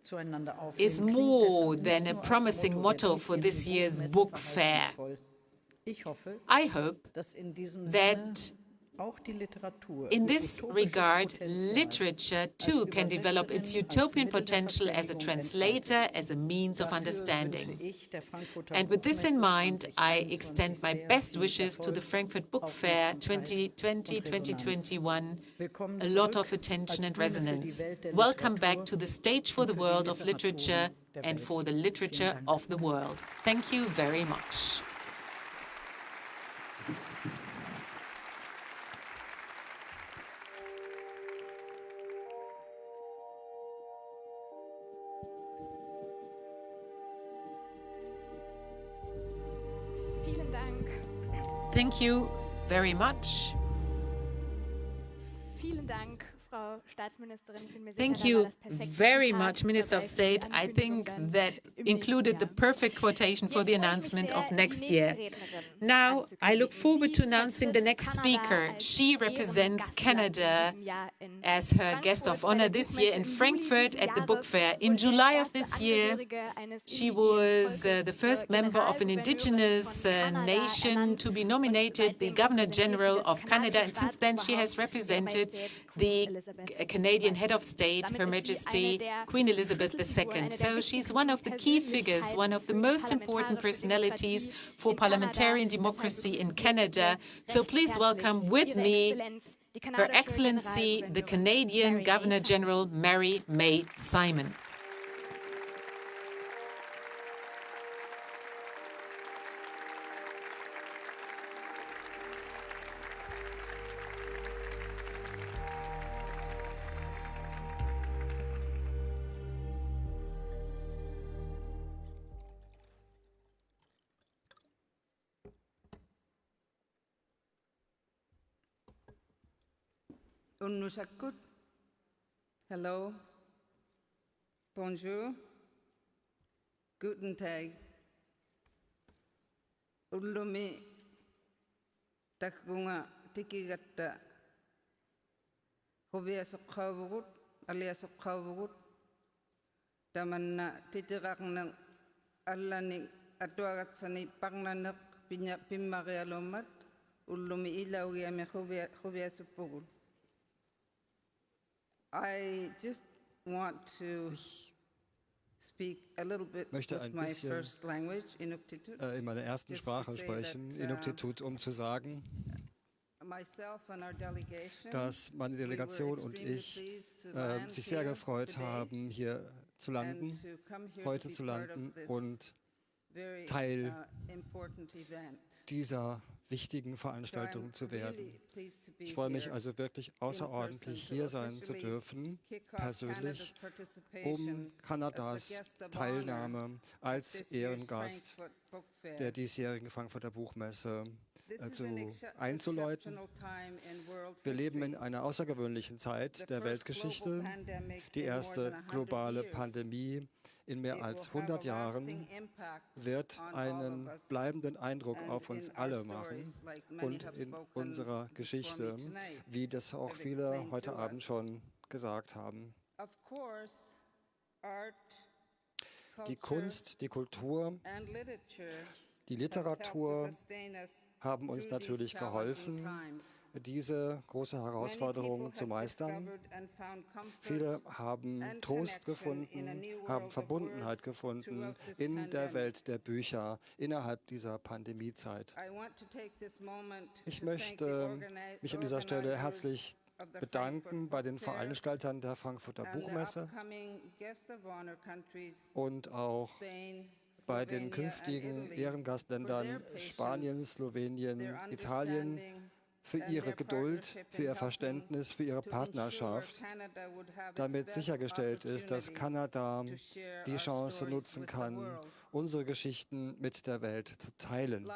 is more than a promising motto for this year's book fair. I hope that in this regard, literature too can develop its utopian potential as a translator, as a means of understanding. And with this in mind, I extend my best wishes to the Frankfurt Book Fair 2020-2021, a lot of attention and resonance. Welcome back to the stage for the world of literature and for the literature of the world. Thank you very much. Thank you very much. Vielen Dank, Frau Staatsministerin. Ich bin mir sicher, Thank you very much, Minister of State. I think that included the perfect quotation for the announcement of next year. Now, I look forward to announcing the next speaker. She represents Canada as her guest of honor this year in Frankfurt at the book fair. In July of this year, she was the first member of an indigenous nation to be nominated the Governor General of Canada, and since then she has represented the Canadian head of state, Her Majesty Queen Elizabeth II. So she's one of the key figures, one of the most important personalities for parliamentarian democracy in Canada. So please welcome with me Her Excellency, the Canadian Governor General Mary May Simon. Hello, bonjour, guten Tag. Ulumi takunga tikigata hobia suqawugut alia suqawugut tamanna titiraqna allani atuagatsani pagnanak pimmarialomat ulumi ilaugiame hobia suppugut. I just want to speak a little bit with my first language, Inuktitut. In meiner ersten Sprache sprechen, Inuktitut, zu sagen, dass meine Delegation und ich sich sehr gefreut haben, hier zu landen, heute zu landen und Teil dieser wichtigen Veranstaltung zu werden. Ich freue mich also wirklich außerordentlich, hier sein zu dürfen, persönlich, um Kanadas Teilnahme als Ehrengast der diesjährigen Frankfurter Buchmesse einzuläuten. Wir leben in einer außergewöhnlichen Zeit der Weltgeschichte. Die erste globale Pandemie in mehr als 100 Jahren wird einen bleibenden Eindruck auf uns alle machen und in unserer Geschichte, wie das auch viele heute Abend schon gesagt haben. Die Kunst, die Kultur, die Literatur haben uns natürlich geholfen, diese große Herausforderung zu meistern. Viele haben Trost gefunden, haben Verbundenheit gefunden in der Welt der Bücher innerhalb dieser Pandemiezeit. Ich möchte mich an dieser Stelle herzlich bedanken bei den Veranstaltern der Frankfurter Buchmesse und auch bei den künftigen Ehrengastländern Spanien, Slowenien, Italien für ihre Geduld, für ihr Verständnis, für ihre Partnerschaft, damit sichergestellt ist, dass Kanada die Chance nutzen kann, unsere Geschichten mit der Welt zu teilen.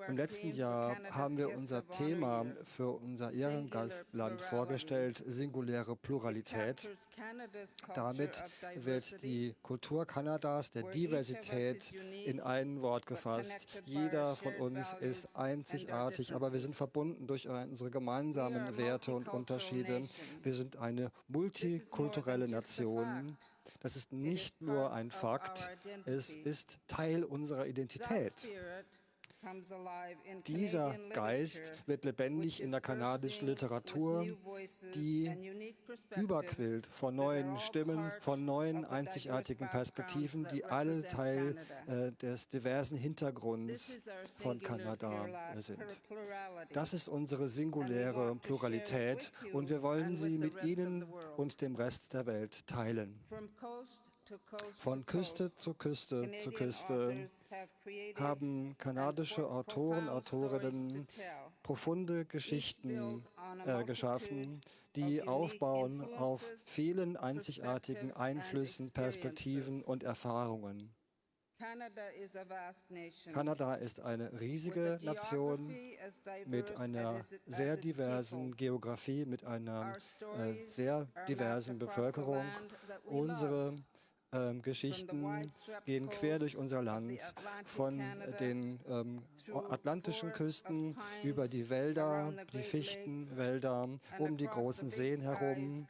Im letzten Jahr haben wir unser Thema für unser Ehrengastland vorgestellt, singuläre Pluralität. Damit wird die Kultur Kanadas, der Diversität in ein Wort gefasst. Jeder von uns ist einzigartig, aber wir sind verbunden durch unsere gemeinsamen Werte und Unterschiede. Wir sind eine multikulturelle Nation. Das ist nicht nur ein Fakt, es ist Teil unserer Identität. Dieser Geist wird lebendig in der kanadischen Literatur, die überquillt von neuen Stimmen, von neuen einzigartigen Perspektiven, die alle Teil des diversen Hintergrunds von Kanada sind. Das ist unsere singuläre Pluralität und wir wollen sie mit Ihnen und dem Rest der Welt teilen. Von Küste zu Küste zu Küste haben kanadische Autoren, Autorinnen profunde Geschichten geschaffen, die aufbauen auf vielen einzigartigen Einflüssen, Perspektiven und Erfahrungen. Kanada ist eine riesige Nation mit einer sehr diversen Geografie, mit einer sehr diversen Bevölkerung. Unsere Geschichten gehen quer durch unser Land, von den atlantischen Küsten über die Wälder, die Fichtenwälder, um die großen Seen herum,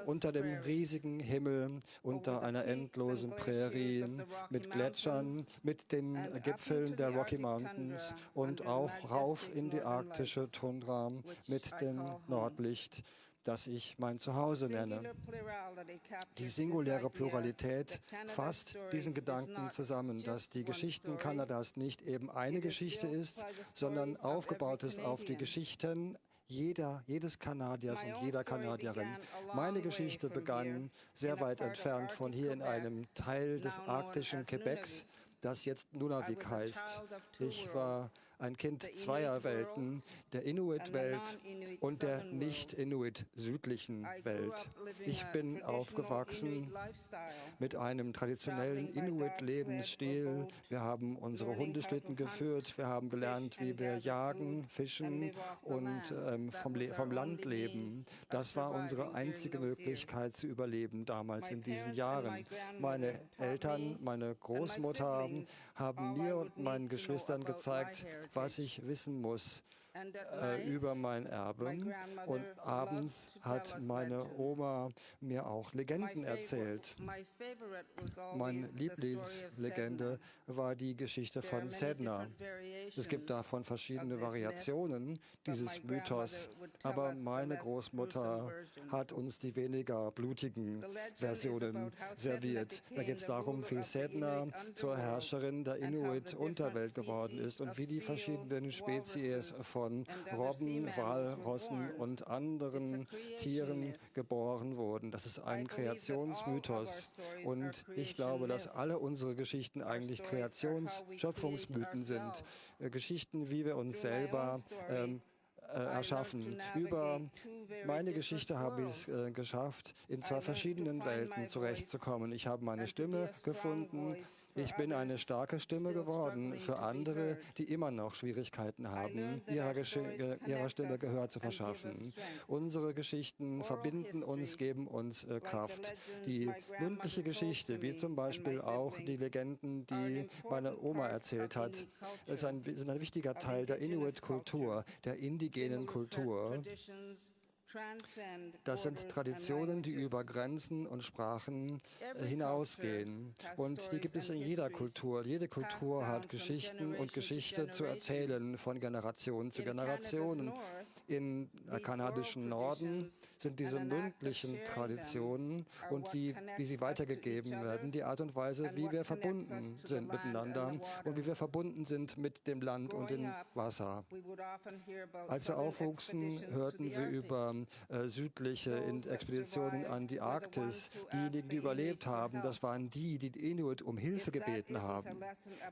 unter dem riesigen Himmel, unter einer endlosen Prärie, mit Gletschern, mit den Gipfeln der Rocky Mountains und auch rauf in die arktische Tundra mit dem Nordlicht, das ich mein Zuhause nenne. Die singuläre Pluralität fasst diesen Gedanken zusammen, dass die Geschichten Kanadas nicht eben eine Geschichte ist, sondern aufgebaut ist auf die Geschichten jedes Kanadiers und jeder Kanadierin. Meine Geschichte begann sehr weit entfernt von hier in einem Teil des arktischen Quebecs, das jetzt Nunavik heißt. Ich war ein Kind zweier Welten, der Inuit-Welt und der nicht-Inuit-südlichen Welt. Ich bin aufgewachsen mit einem traditionellen Inuit-Lebensstil. Wir haben unsere Hundeschlitten geführt, wir haben gelernt, wie wir jagen, fischen und vom Land leben. Das war unsere einzige Möglichkeit zu überleben damals in diesen Jahren. Meine Eltern, meine Großmutter haben mir und meinen Geschwistern gezeigt, was ich wissen muss über mein Erbe. Und abends hat meine Oma mir auch Legenden erzählt. Meine Lieblingslegende war die Geschichte von Sedna. Es gibt davon verschiedene Variationen dieses Mythos, aber meine Großmutter hat uns die weniger blutigen Versionen serviert. Da geht es darum, wie Sedna zur Herrscherin der Inuit-Unterwelt geworden ist und wie die verschiedenen Spezies von Robben, Walrossen und anderen Tieren geboren wurden. Das ist ein Kreationsmythos. Und ich glaube, dass alle unsere Geschichten eigentlich Schöpfungsmythen sind. Geschichten, wie wir uns selber erschaffen. Über meine Geschichte habe ich es geschafft, in zwei verschiedenen Welten zurechtzukommen. Ich habe meine Stimme gefunden. Ich bin eine starke Stimme geworden für andere, die immer noch Schwierigkeiten haben, ihrer Stimme Gehör zu verschaffen. Unsere Geschichten verbinden uns, geben uns Kraft. Die mündliche Geschichte, wie zum Beispiel auch die Legenden, die meine Oma erzählt hat, sind ein wichtiger Teil der Inuit-Kultur, der indigenen Kultur. Das sind Traditionen, die über Grenzen und Sprachen hinausgehen. Und die gibt es in jeder Kultur. Jede Kultur hat Geschichten und Geschichte zu erzählen, von Generation zu Generation. Im kanadischen Norden sind diese mündlichen Traditionen und wie sie weitergegeben werden, die Art und Weise, wie wir verbunden sind miteinander und wie wir verbunden sind mit dem Land und dem Wasser. Als wir aufwuchsen, hörten wir über südliche Expeditionen an die Arktis. Diejenigen, die überlebt haben, das waren die Inuit um Hilfe gebeten haben.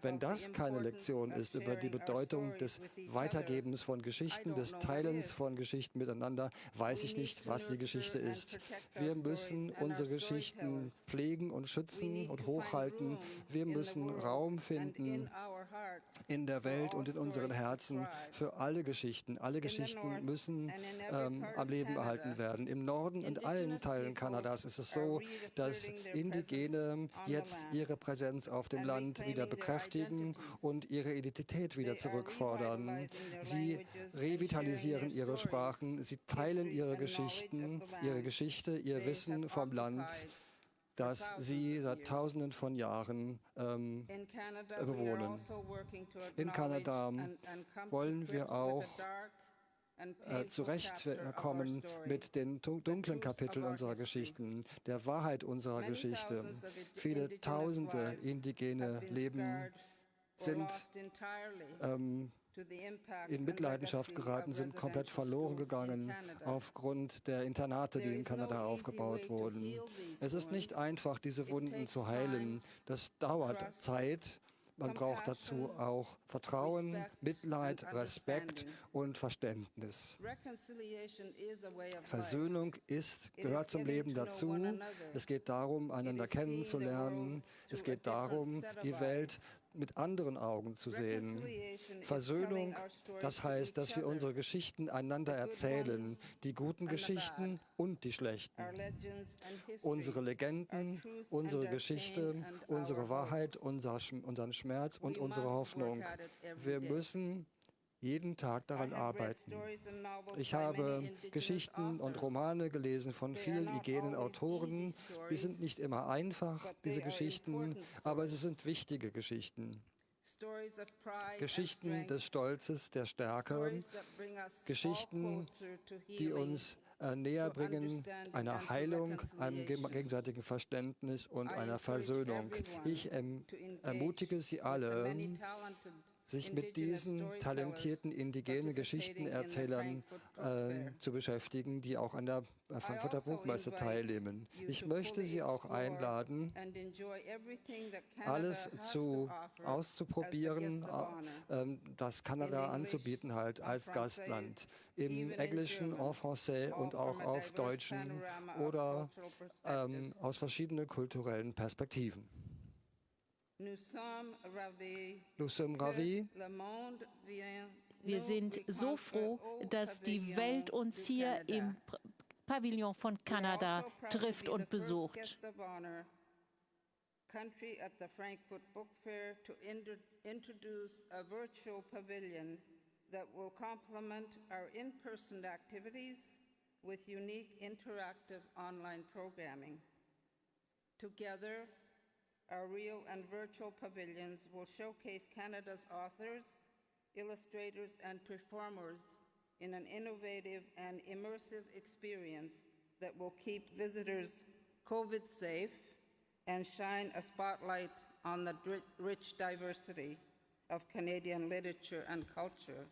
Wenn das keine Lektion ist über die Bedeutung des Weitergebens von Geschichten, des Teilens von Geschichten miteinander, weiß ich nicht, was die Geschichte ist. Wir müssen unsere Geschichten pflegen und schützen und hochhalten. Wir müssen Raum finden in der Welt und in unseren Herzen für alle Geschichten. Alle Geschichten müssen am Leben erhalten werden. Im Norden und allen Teilen Kanadas ist es so, dass Indigene jetzt ihre Präsenz auf dem Land wieder bekräftigen und ihre Identität wieder zurückfordern. Sie revitalisieren ihre Sprachen, sie teilen ihre Geschichten, ihre Geschichte, ihr Wissen vom Land, das sie seit Tausenden von Jahren bewohnen. In Kanada wollen wir auch zurechtkommen mit den dunklen Kapiteln unserer Geschichten, der Wahrheit unserer Geschichte. Viele Tausende indigene Leben sind in Mitleidenschaft geraten, sind komplett verloren gegangen aufgrund der Internate, die in Kanada aufgebaut wurden. Es ist nicht einfach, diese Wunden zu heilen. Das dauert Zeit. Man braucht dazu auch Vertrauen, Mitleid, Respekt und Verständnis. Versöhnung gehört zum Leben dazu. Es geht darum, einander kennenzulernen. Es geht darum, die Welt mit anderen Augen zu sehen. Versöhnung, das heißt, dass wir unsere Geschichten einander erzählen, die guten Geschichten und die schlechten. Unsere Legenden, unsere Geschichte, unsere Wahrheit, unseren Schmerz und unsere Hoffnung. Wir müssen jeden Tag daran arbeiten. Ich habe Geschichten und Romane gelesen von vielen indigenen Autoren. Die sind nicht immer einfach, diese Geschichten, aber sie sind wichtige Geschichten. Geschichten des Stolzes, der Stärke, Geschichten, die uns näher bringen, einer Heilung, einem gegenseitigen Verständnis und einer Versöhnung. Ich ermutige Sie alle, sich mit diesen talentierten indigenen Geschichtenerzählern zu beschäftigen, die auch an der Frankfurter Buchmesse teilnehmen. Ich möchte Sie auch einladen, alles auszuprobieren, das Kanada anzubieten halt als Gastland. Im Englischen, en français und auch auf Deutschen oder aus verschiedenen kulturellen Perspektiven. Nous sommes ravis. Wir sind so froh, dass die Welt uns hier im Pavilion von Kanada trifft und besucht. Country at the Frankfurt Book Fair to introduce a virtual pavilion that will complement our in-person activities with unique interactive online programming. Together, our real and virtual pavilions will showcase Canada's authors, illustrators, and performers in an innovative and immersive experience that will keep visitors COVID safe and shine a spotlight on the rich diversity of Canadian literature and culture.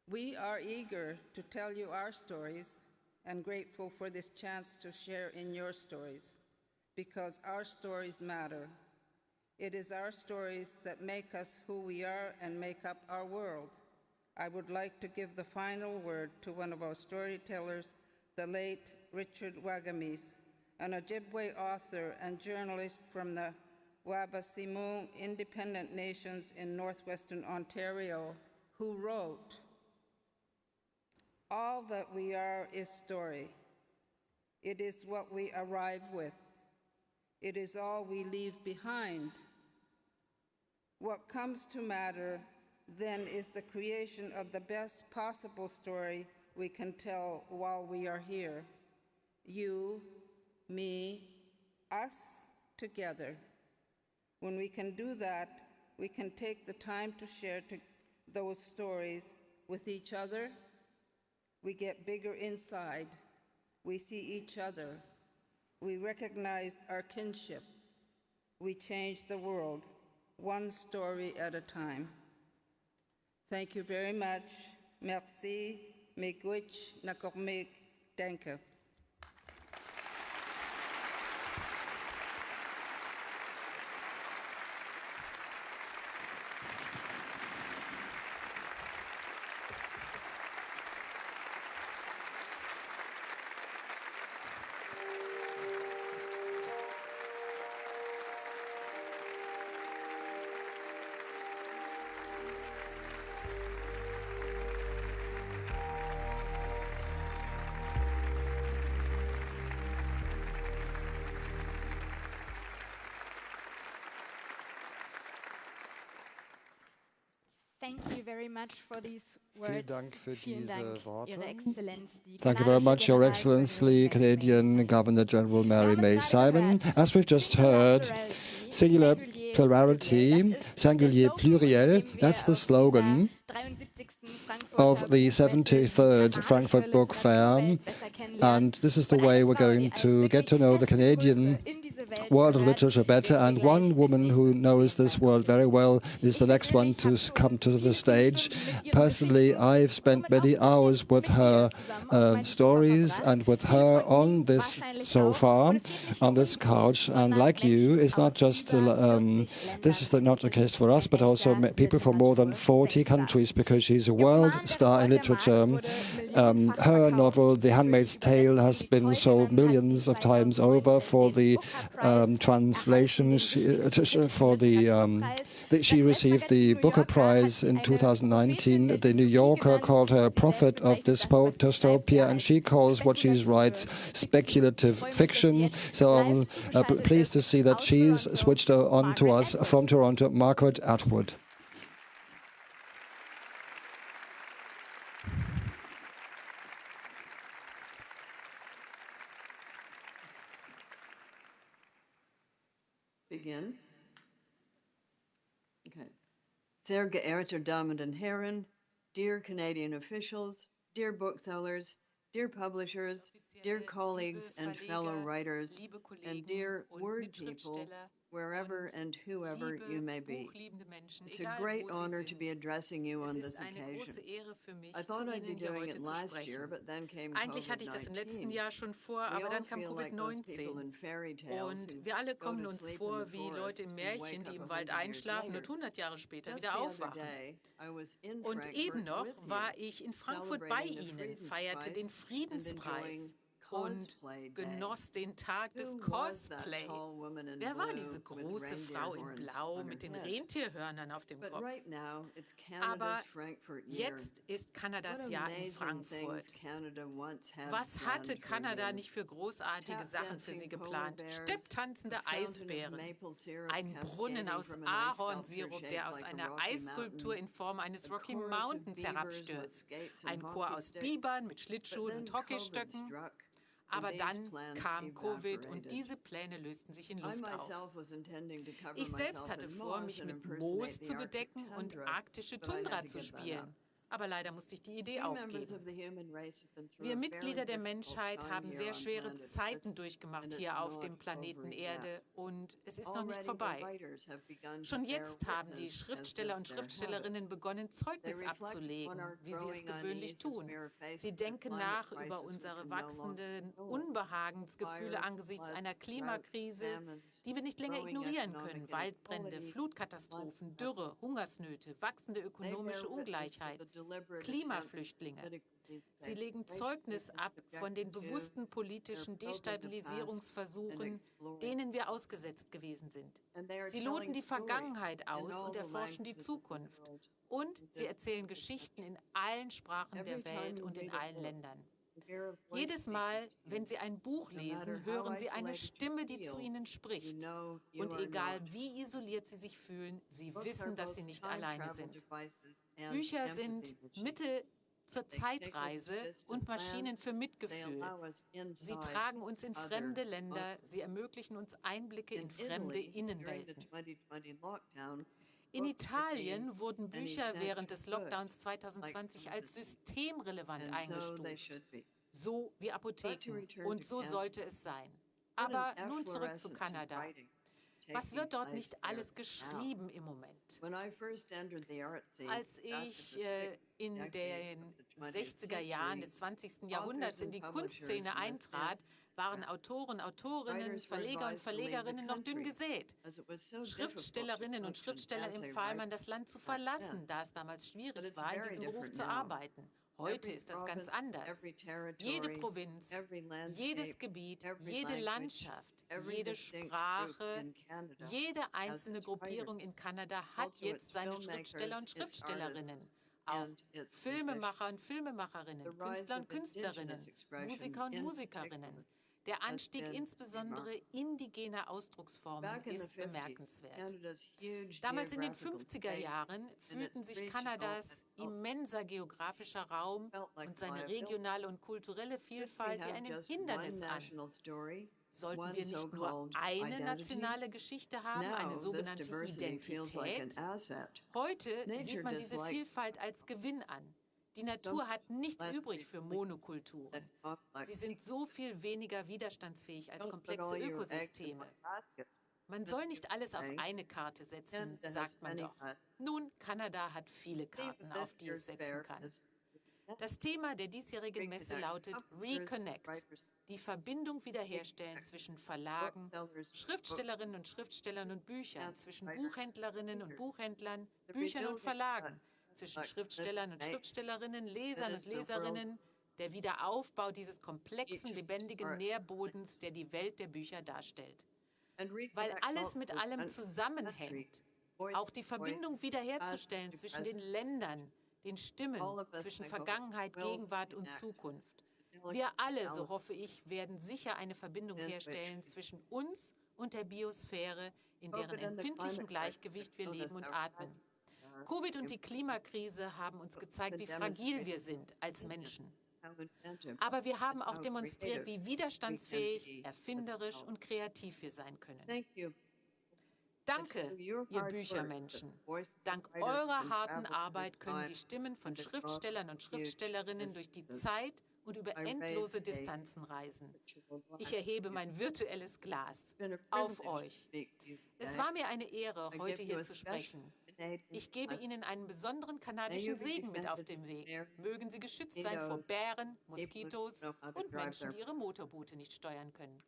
We are eager to tell you our stories and grateful for this chance to share in your stories, because our stories matter. It is our stories that make us who we are and make up our world. I would like to give the final word to one of our storytellers, the late Richard Wagamis, an Ojibwe author and journalist from the Wabasimu Independent Nations in northwestern Ontario, who wrote, "All that we are is story. It is what we arrive with. It is all we leave behind. What comes to matter then is the creation of the best possible story we can tell while we are here. You, me, us together. When we can do that, we can take the time to share those stories with each other. We get bigger inside. We see each other. We recognize our kinship. We change the world, one story at a time. Thank you very much. Merci. Miigwech, nakormik, danke. Thank you very much for these words. Vielen Dank für diese Worte. Ihre Exzellenz, Thank you very much, Your Excellency, Canadian Governor General Mary May Simon. As we've just heard, singular plurality, singulier pluriel, that's the slogan of the 73rd Frankfurt Book Fair. And this is the way we're going to get to know the Canadian world of literature better. And one woman who knows this world very well is the next one to come to the stage. Personally, I've spent many hours with her stories and with her on this sofa, on this couch. And like you, it's not just, this is not the case for us, but also people from more than 40 countries, because she's a world star in literature. Her novel, The Handmaid's Tale, has been sold millions of times over. For the translation, she received the Booker Prize in 2019. The New Yorker called her a prophet of dystopia, and she calls what she writes speculative fiction. So I'm pleased to see that she's switched on to us from Toronto, Margaret Atwood. Begin. Okay. Sehr geehrte Damen und Herren, dear Canadian officials, dear booksellers, dear publishers, dear colleagues and fellow writers, and dear word people, wherever and whoever you may be. It's a great honor to be addressing you on this occasion. I thought I'd be doing it last year, but then came Eigentlich hatte ich das im letzten Jahr schon vor, aber dann kam Covid-19. Und wir alle kommen uns vor wie Leute im Märchen, die im Wald einschlafen und 100 Jahre später wieder aufwachen. Und eben noch war ich in Frankfurt bei Ihnen, feierte den Friedenspreis und genoss den Tag des Cosplay. Wer war diese große Frau in Blau mit den Rentierhörnern auf dem Kopf? Aber jetzt ist Kanadas Jahr in Frankfurt. Was hatte Kanada nicht für großartige Sachen für sie geplant? Stepptanzende Eisbären, ein Brunnen aus Ahornsirup, der aus einer Eisskulptur in Form eines Rocky Mountains herabstürzt, ein Chor aus Bibern mit Schlittschuhen und Hockeystöcken. Aber dann kam Covid und diese Pläne lösten sich in Luft auf. Ich selbst hatte vor, mich mit Moos zu bedecken und arktische Tundra zu spielen. Aber leider musste ich die Idee aufgeben. Wir Mitglieder der Menschheit haben sehr schwere Zeiten durchgemacht hier auf dem Planeten Erde und es ist noch nicht vorbei. Schon jetzt haben die Schriftsteller und Schriftstellerinnen begonnen, Zeugnis abzulegen, wie sie es gewöhnlich tun. Sie denken nach über unsere wachsenden Unbehagensgefühle angesichts einer Klimakrise, die wir nicht länger ignorieren können. Waldbrände, Flutkatastrophen, Dürre, Hungersnöte, wachsende ökonomische Ungleichheit. Klimaflüchtlinge. Sie legen Zeugnis ab von den bewussten politischen Destabilisierungsversuchen, denen wir ausgesetzt gewesen sind. Sie loten die Vergangenheit aus und erforschen die Zukunft. Und sie erzählen Geschichten in allen Sprachen der Welt und in allen Ländern. Jedes Mal, wenn Sie ein Buch lesen, hören Sie eine Stimme, die zu Ihnen spricht. Und egal wie isoliert Sie sich fühlen, Sie wissen, dass Sie nicht alleine sind. Bücher sind Mittel zur Zeitreise und Maschinen für Mitgefühl. Sie tragen uns in fremde Länder, sie ermöglichen uns Einblicke in fremde Innenwelten. In Italien wurden Bücher während des Lockdowns 2020 als systemrelevant eingestuft, so wie Apotheken. Und so sollte es sein. Aber nun zurück zu Kanada. Was wird dort nicht alles geschrieben im Moment? Als ich in den 60er Jahren des 20. Jahrhunderts in die Kunstszene eintrat, waren Autoren, Autorinnen, Verleger und Verlegerinnen noch dünn gesät. Schriftstellerinnen und Schriftstellern empfahl man, das Land zu verlassen, da es damals schwierig war, in diesem Beruf zu arbeiten. Heute ist das ganz anders. Jede Provinz, jedes Gebiet, jede Landschaft, jede Sprache, jede einzelne Gruppierung in Kanada hat jetzt seine Schriftsteller und Schriftstellerinnen. Auch Filmemacher und Filmemacherinnen, Künstler und Künstlerinnen, Musiker und Musikerinnen. Der Anstieg insbesondere indigener Ausdrucksformen ist bemerkenswert. Damals in den 50er Jahren fühlten sich Kanadas immenser geografischer Raum und seine regionale und kulturelle Vielfalt wie ein Hindernis an. Sollten wir nicht nur eine nationale Geschichte haben, eine sogenannte Identität? Heute sieht man diese Vielfalt als Gewinn an. Die Natur hat nichts übrig für Monokulturen. Sie sind so viel weniger widerstandsfähig als komplexe Ökosysteme. Man soll nicht alles auf eine Karte setzen, sagt man doch. Nun, Kanada hat viele Karten, auf die es setzen kann. Das Thema der diesjährigen Messe lautet Reconnect, die Verbindung wiederherstellen zwischen Verlagen, Schriftstellerinnen und Schriftstellern und Büchern, zwischen Buchhändlerinnen und Buchhändlern, Büchern und Verlagen, zwischen Schriftstellern und Schriftstellerinnen, Lesern und Leserinnen, der Wiederaufbau dieses komplexen, lebendigen Nährbodens, der die Welt der Bücher darstellt. Weil alles mit allem zusammenhängt, auch die Verbindung wiederherzustellen zwischen den Ländern, den Stimmen, zwischen Vergangenheit, Gegenwart und Zukunft. Wir alle, so hoffe ich, werden sicher eine Verbindung herstellen zwischen uns und der Biosphäre, in deren empfindlichem Gleichgewicht wir leben und atmen. Covid und die Klimakrise haben uns gezeigt, wie fragil wir sind als Menschen. Aber wir haben auch demonstriert, wie widerstandsfähig, erfinderisch und kreativ wir sein können. Danke, ihr Büchermenschen. Dank eurer harten Arbeit können die Stimmen von Schriftstellern und Schriftstellerinnen durch die Zeit und über endlose Distanzen reisen. Ich erhebe mein virtuelles Glas auf euch. Es war mir eine Ehre, heute hier zu sprechen. Ich gebe Ihnen einen besonderen kanadischen Segen mit auf den Weg. Mögen Sie geschützt sein vor Bären, Moskitos und Menschen, die ihre Motorboote nicht steuern können.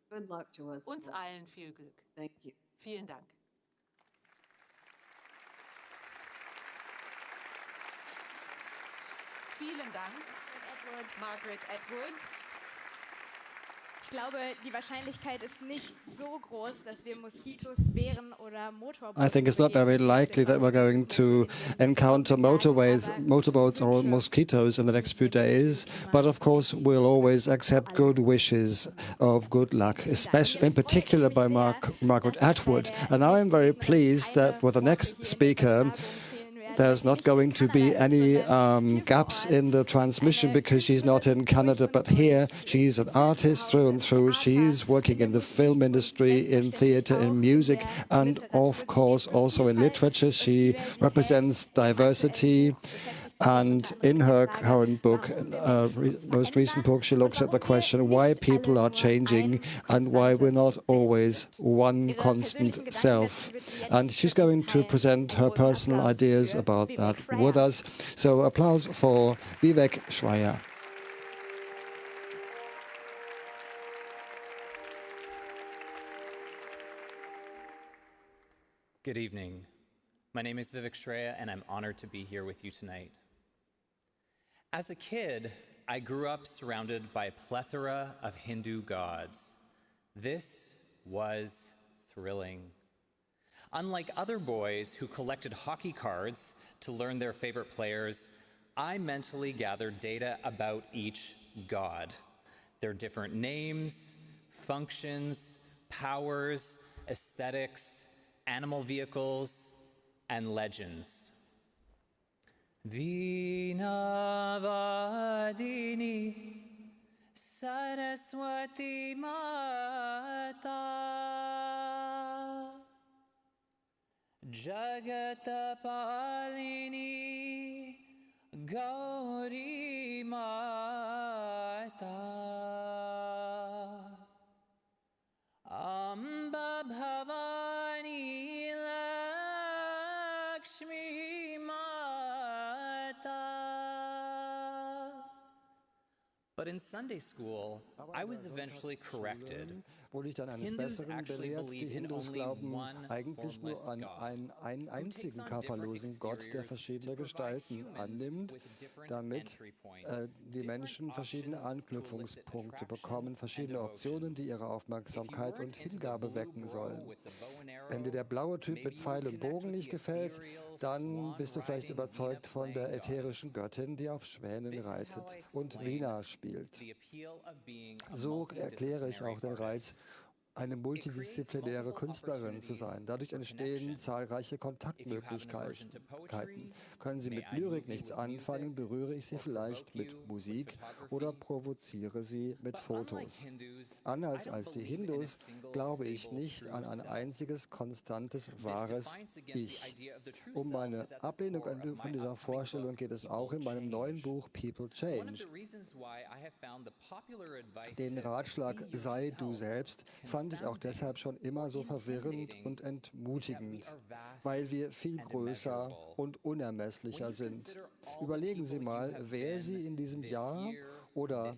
Uns allen viel Glück. Vielen Dank. Vielen Dank, Margaret Atwood. Ich glaube, die Wahrscheinlichkeit ist nicht so groß, dass wir Moskitos, Bären oder Motorboote. I think it's not very likely that we're going to encounter motorboats or mosquitoes in the next few days. But of course, we'll always accept good wishes of good luck, especially in particular by Margaret Atwood. And now I'm very pleased that with the next speaker, there's not going to be any gaps in the transmission because she's not in Canada, but here she's an artist through and through. She's working in the film industry, in theater, in music, and of course also in literature. She represents diversity. And in her current book, most recent book, she looks at the question why people are changing and why we're not always one constant self. And she's going to present her personal ideas about that with us. So applause for Vivek Schreier. Good evening. My name is Vivek Schreier, and I'm honored to be here with you tonight. As a kid, I grew up surrounded by a plethora of Hindu gods. This was thrilling. Unlike other boys who collected hockey cards to learn their favorite players, I mentally gathered data about each god, their different names, functions, powers, aesthetics, animal vehicles, and legends. Vinavadini Saraswati Mata Jagatapalini Gauri Mata Amba Bhavani Lakshmi Mata. But in Sunday school, I was eventually corrected. Wurde ich dann eines Besseren belehrt. Die Hindus glauben eigentlich nur an einen einzigen körperlosen Gott, der verschiedene Gestalten annimmt, damit die Menschen verschiedene Anknüpfungspunkte bekommen, verschiedene Optionen, die ihre Aufmerksamkeit und Hingabe wecken sollen. Wenn dir der blaue Typ mit Pfeil und Bogen nicht gefällt, dann bist du vielleicht überzeugt von der ätherischen Göttin, die auf Schwänen reitet und Veena spielt. So erkläre ich auch den Reiz, eine multidisziplinäre Künstlerin zu sein. Dadurch entstehen zahlreiche Kontaktmöglichkeiten. Können Sie mit Lyrik nichts anfangen, berühre ich Sie vielleicht mit Musik oder provoziere Sie mit Fotos. Anders als die Hindus glaube ich nicht an ein einziges, konstantes, wahres Ich. Um meine Ablehnung von dieser Vorstellung geht es auch in meinem neuen Buch People Change. Den Ratschlag "Sei du selbst" fand ich auch deshalb schon immer so verwirrend und entmutigend, weil wir viel größer und unermesslicher sind. Überlegen Sie mal, wer Sie in diesem Jahr oder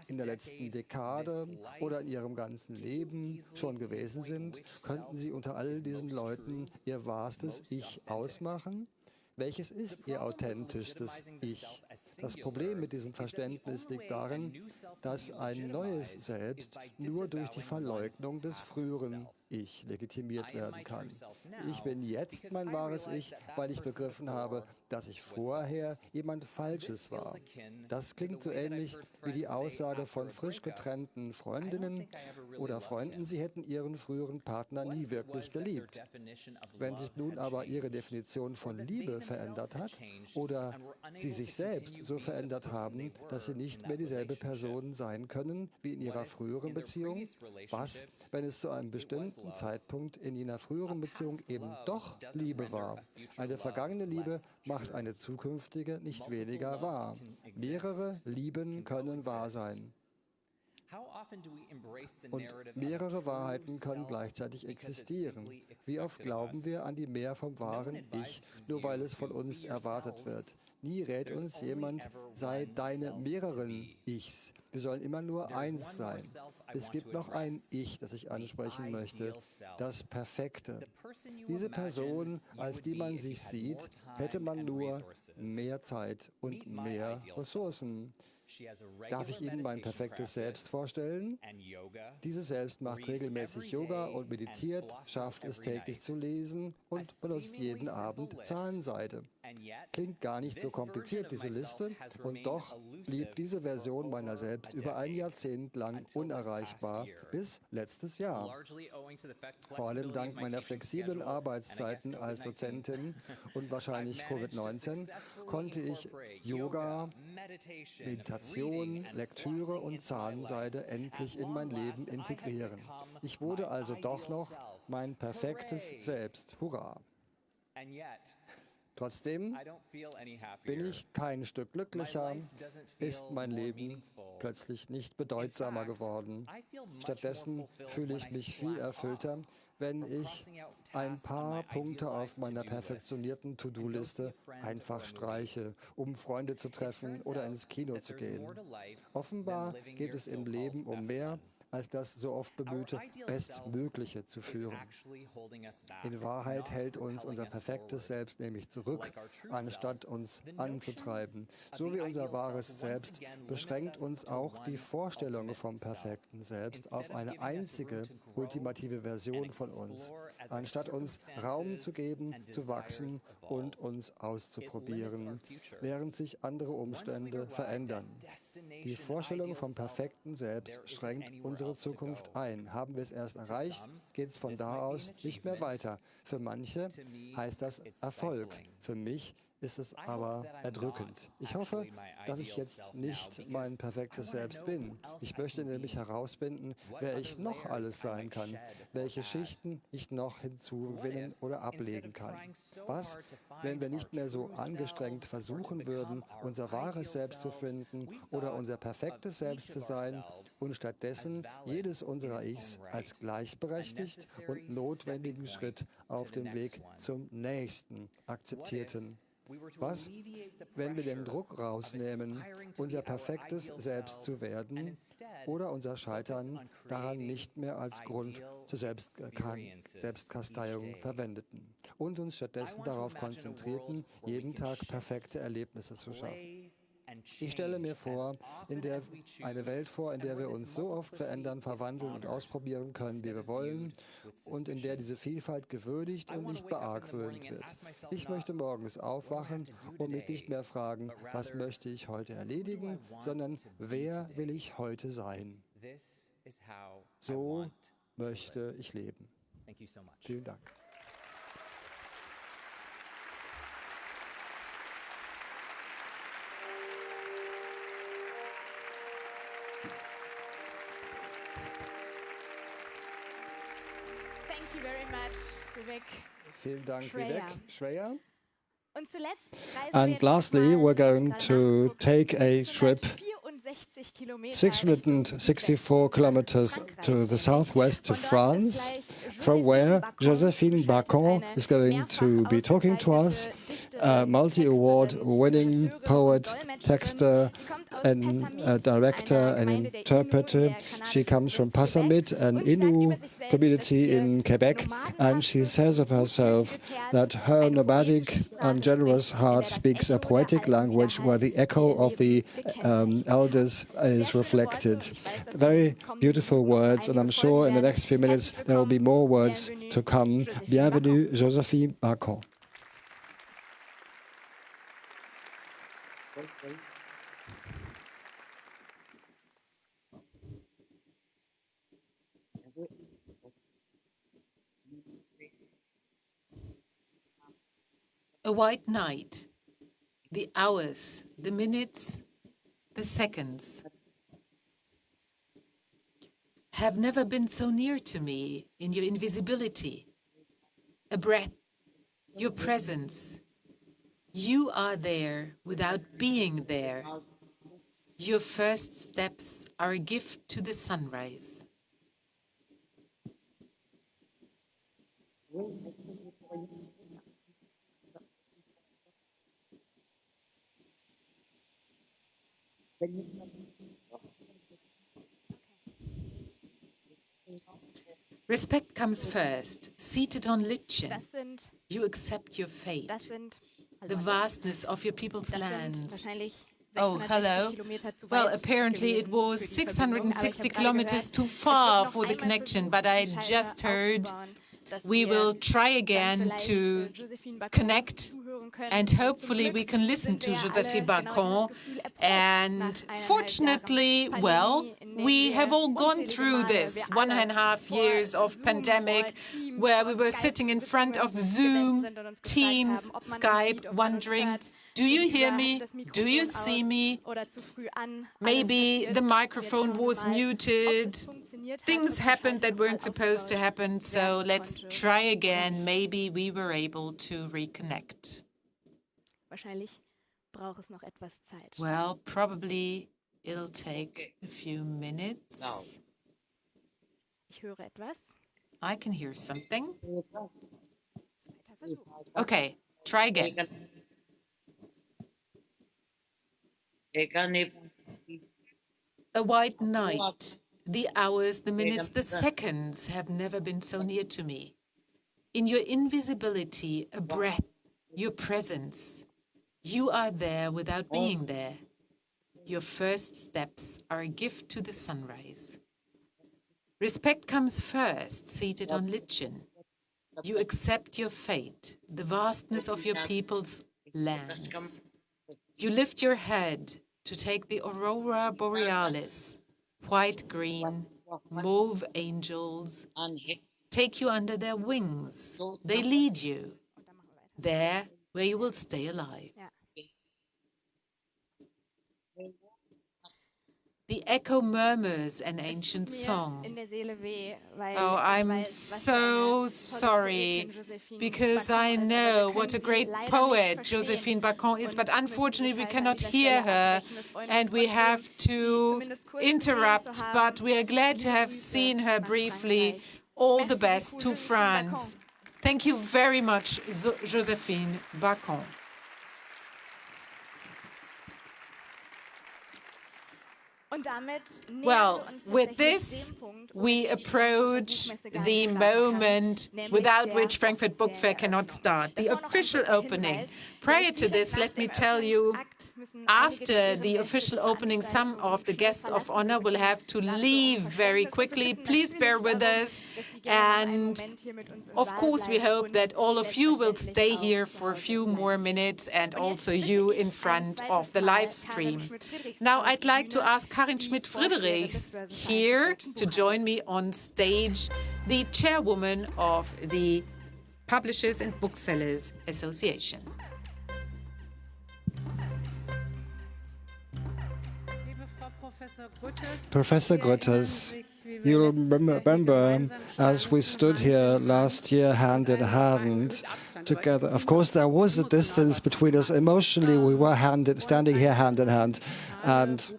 in der letzten Dekade oder in Ihrem ganzen Leben schon gewesen sind. Könnten Sie unter all diesen Leuten Ihr wahrstes Ich ausmachen? Welches ist Ihr authentischstes Ich? Das Problem mit diesem Verständnis liegt darin, dass ein neues Selbst nur durch die Verleugnung des früheren Ich legitimiert werden kann. Ich bin jetzt mein wahres Ich, weil ich begriffen habe, dass ich vorher jemand Falsches war. Das klingt so ähnlich wie die Aussage von frisch getrennten Freundinnen oder Freunden, sie hätten ihren früheren Partner nie wirklich geliebt. Wenn sich nun aber ihre Definition von Liebe verändert hat oder sie sich selbst so verändert haben, dass sie nicht mehr dieselbe Person sein können wie in ihrer früheren Beziehung, was, wenn es zu einem bestimmten Zeitpunkt in jener früheren Beziehung eben doch Liebe war? Eine vergangene Liebe macht eine zukünftige nicht weniger wahr. Mehrere Lieben können wahr sein. Und mehrere Wahrheiten können gleichzeitig existieren. Wie oft glauben wir an die Mehr vom wahren Ich, nur weil es von uns erwartet wird? Nie rät uns jemand, sei deine mehreren Ichs. Wir sollen immer nur eins sein. Es gibt noch ein Ich, das ich ansprechen möchte, das Perfekte. Diese Person, als die man sich sieht, hätte man nur mehr Zeit und mehr Ressourcen. Darf ich Ihnen mein perfektes Selbst vorstellen? Dieses Selbst macht regelmäßig Yoga und meditiert, schafft es täglich zu lesen und benutzt jeden Abend Zahnseide. Klingt gar nicht so kompliziert, diese Liste, und doch blieb diese Version meiner selbst über ein Jahrzehnt lang unerreichbar, bis letztes Jahr. Vor allem dank meiner flexiblen Arbeitszeiten als Dozentin und wahrscheinlich Covid-19 konnte ich Yoga, Meditation, Lektüre und Zahnseide endlich in mein Leben integrieren. Ich wurde also doch noch mein perfektes Selbst. Hurra! Trotzdem bin ich kein Stück glücklicher, ist mein Leben plötzlich nicht bedeutsamer geworden. Stattdessen fühle ich mich viel erfüllter, wenn ich ein paar Punkte auf meiner perfektionierten To-Do-Liste einfach streiche, um Freunde zu treffen oder ins Kino zu gehen. Offenbar geht es im Leben um mehr als das so oft bemühte Bestmögliche zu führen. In Wahrheit hält uns unser perfektes Selbst nämlich zurück, anstatt uns anzutreiben. So wie unser wahres Selbst beschränkt uns auch die Vorstellung vom perfekten Selbst auf eine einzige ultimative Version von uns, anstatt uns Raum zu geben, zu wachsen und uns auszuprobieren, während sich andere Umstände verändern. Die Vorstellung vom perfekten Selbst schränkt unsere Zukunft ein. Haben wir es erst erreicht, geht es von da aus nicht mehr weiter. Für manche heißt das Erfolg. Für mich ist es aber erdrückend. Ich hoffe, dass ich jetzt nicht mein perfektes Selbst bin. Ich möchte nämlich herausfinden, wer ich noch alles sein kann, welche Schichten ich noch hinzugewinnen oder ablegen kann. Was, wenn wir nicht mehr so angestrengt versuchen würden, unser wahres Selbst zu finden oder unser perfektes Selbst zu sein und stattdessen jedes unserer Ichs als gleichberechtigt und notwendigen Schritt auf dem Weg zum nächsten akzeptierten? Was, wenn wir den Druck rausnehmen, unser perfektes Selbst zu werden oder unser Scheitern daran nicht mehr als Grund zur Selbstkasteiung verwendeten und uns stattdessen darauf konzentrierten, jeden Tag perfekte Erlebnisse zu schaffen? Ich stelle mir eine Welt vor, in der wir uns so oft verändern, verwandeln und ausprobieren können, wie wir wollen, und in der diese Vielfalt gewürdigt und nicht beargwöhnt wird. Ich möchte morgens aufwachen und mich nicht mehr fragen, was möchte ich heute erledigen, sondern wer will ich heute sein? So möchte ich leben. Vielen Dank. Vielen Dank, Vivek. Shreya. And lastly, we're going to take a trip 664 kilometers to the southwest to France, from where Joséphine Bacon is going to be talking to us, a multi-award winning poet, texter, and director and interpreter. She comes from Passamit, an Innu community in Quebec, and she says of herself that her nomadic and generous heart speaks a poetic language where the echo of the elders is reflected. Very beautiful words, and I'm sure in the next few minutes there will be more words to come. Bienvenue, Joséphine Bacon. A white night, the hours, the minutes, the seconds have never been so near to me in your invisibility. A breath, your presence. You are there without being there. Your first steps are a gift to the sunrise. Respect comes first, seated on lichen. You accept your fate, the vastness of your people's lands. Oh, hello. Well, apparently it was 660 kilometers too far for the connection, but I just heard we will try again to connect, and hopefully we can listen to Joséphine Bacon. And fortunately, well, we have all gone through this 1.5 years of pandemic where we were sitting in front of Zoom, Teams, Skype, wondering, do you hear me? Do you see me? Maybe the microphone was muted. Things happened that weren't supposed to happen, so let's try again. Maybe we were able to reconnect. Well, probably it'll take a few minutes. I can hear something. Okay, try again. A white night. The hours, the minutes, the seconds have never been so near to me. In your invisibility, a breath, your presence. You are there without being there. Your first steps are a gift to the sunrise. Respect comes first, seated on lichen. You accept your fate, the vastness of your people's lands. You lift your head to take the aurora borealis, white-green, mauve angels, take you under their wings. They lead you. There, where you will stay alive. Ja. The echo murmurs an ancient song. Oh, I'm so sorry, because I know what a great poet Joséphine Bacon is, but unfortunately we cannot hear her, and we have to interrupt, but we are glad to have seen her briefly. All the best to France. Thank you very much, Joséphine Bacon. Well, with this, we approach the moment without which Frankfurt Book Fair cannot start, the official opening. Prior to this, let me tell you, after the official opening, some of the guests of honor will have to leave very quickly. Please bear with us. And of course, we hope that all of you will stay here for a few more minutes, and also you in front of the live stream. Now, I'd like to ask Karin Schmidt-Friedrichs here to join me on stage, the chairwoman of the Publishers and Booksellers Association. Professor Grütters, you'll remember as we stood here last year hand in hand together. Of course, there was a distance between us. Emotionally, we were standing here hand in hand and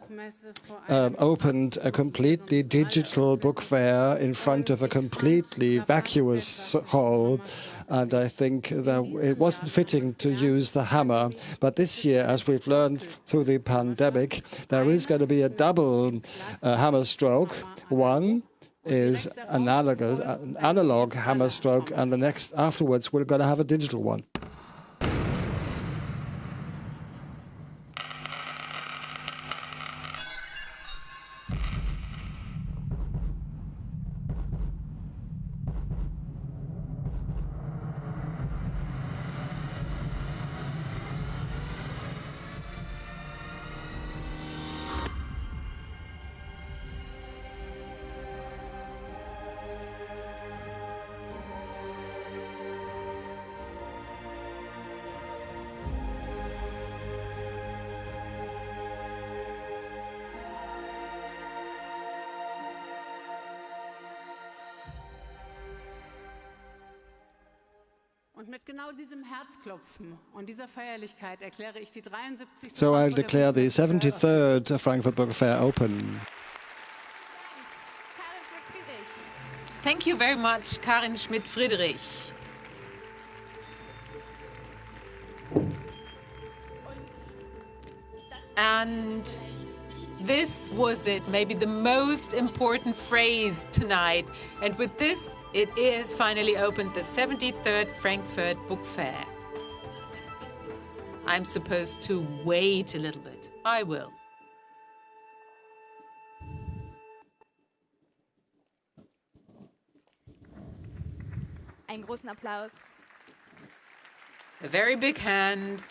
opened a completely digital book fair in front of a completely vacuous hall. And I think that it wasn't fitting to use the hammer. But this year, as we've learned through the pandemic, there is going to be a double hammer stroke. One is an analog hammer stroke, and the next afterwards, we're going to have a digital one. So I'll declare the 73rd Frankfurt Book Fair open. Thank you very much, Karin Schmidt-Friedrich. And this was it, maybe the most important phrase tonight. And with this, it is finally opened, the 73rd Frankfurt Book Fair. I'm supposed to wait a little bit. I will. Einen großen Applaus. A very big hand.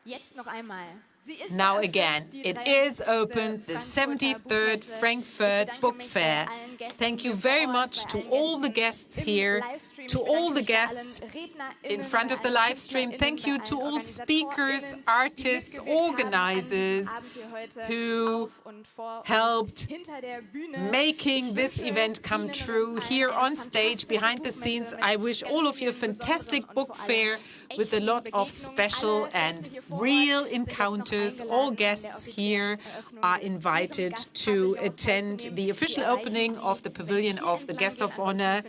Jetzt noch einmal. Now again, it is open, the 73rd Frankfurt Book Fair. Thank you very much to all the guests here, to all the guests in front of the live stream. Thank you to all speakers, artists, organizers who helped making this event come true. Here on stage, behind the scenes, I wish all of you a fantastic book fair with a lot of special and real encounters. All guests here are invited to attend the official opening of the Pavilion of the Guest of Honor.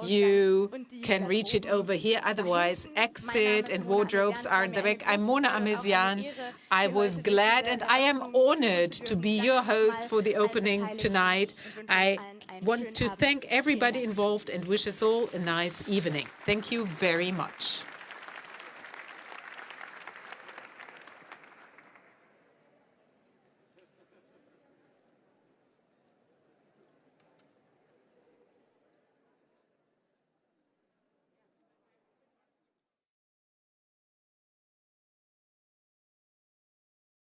You can reach it over here. Otherwise, exit and wardrobes are in the back. I'm Mona Amesian. I was glad and I am honored to be your host for the opening tonight. I want to thank everybody involved and wish us all a nice evening. Thank you very much.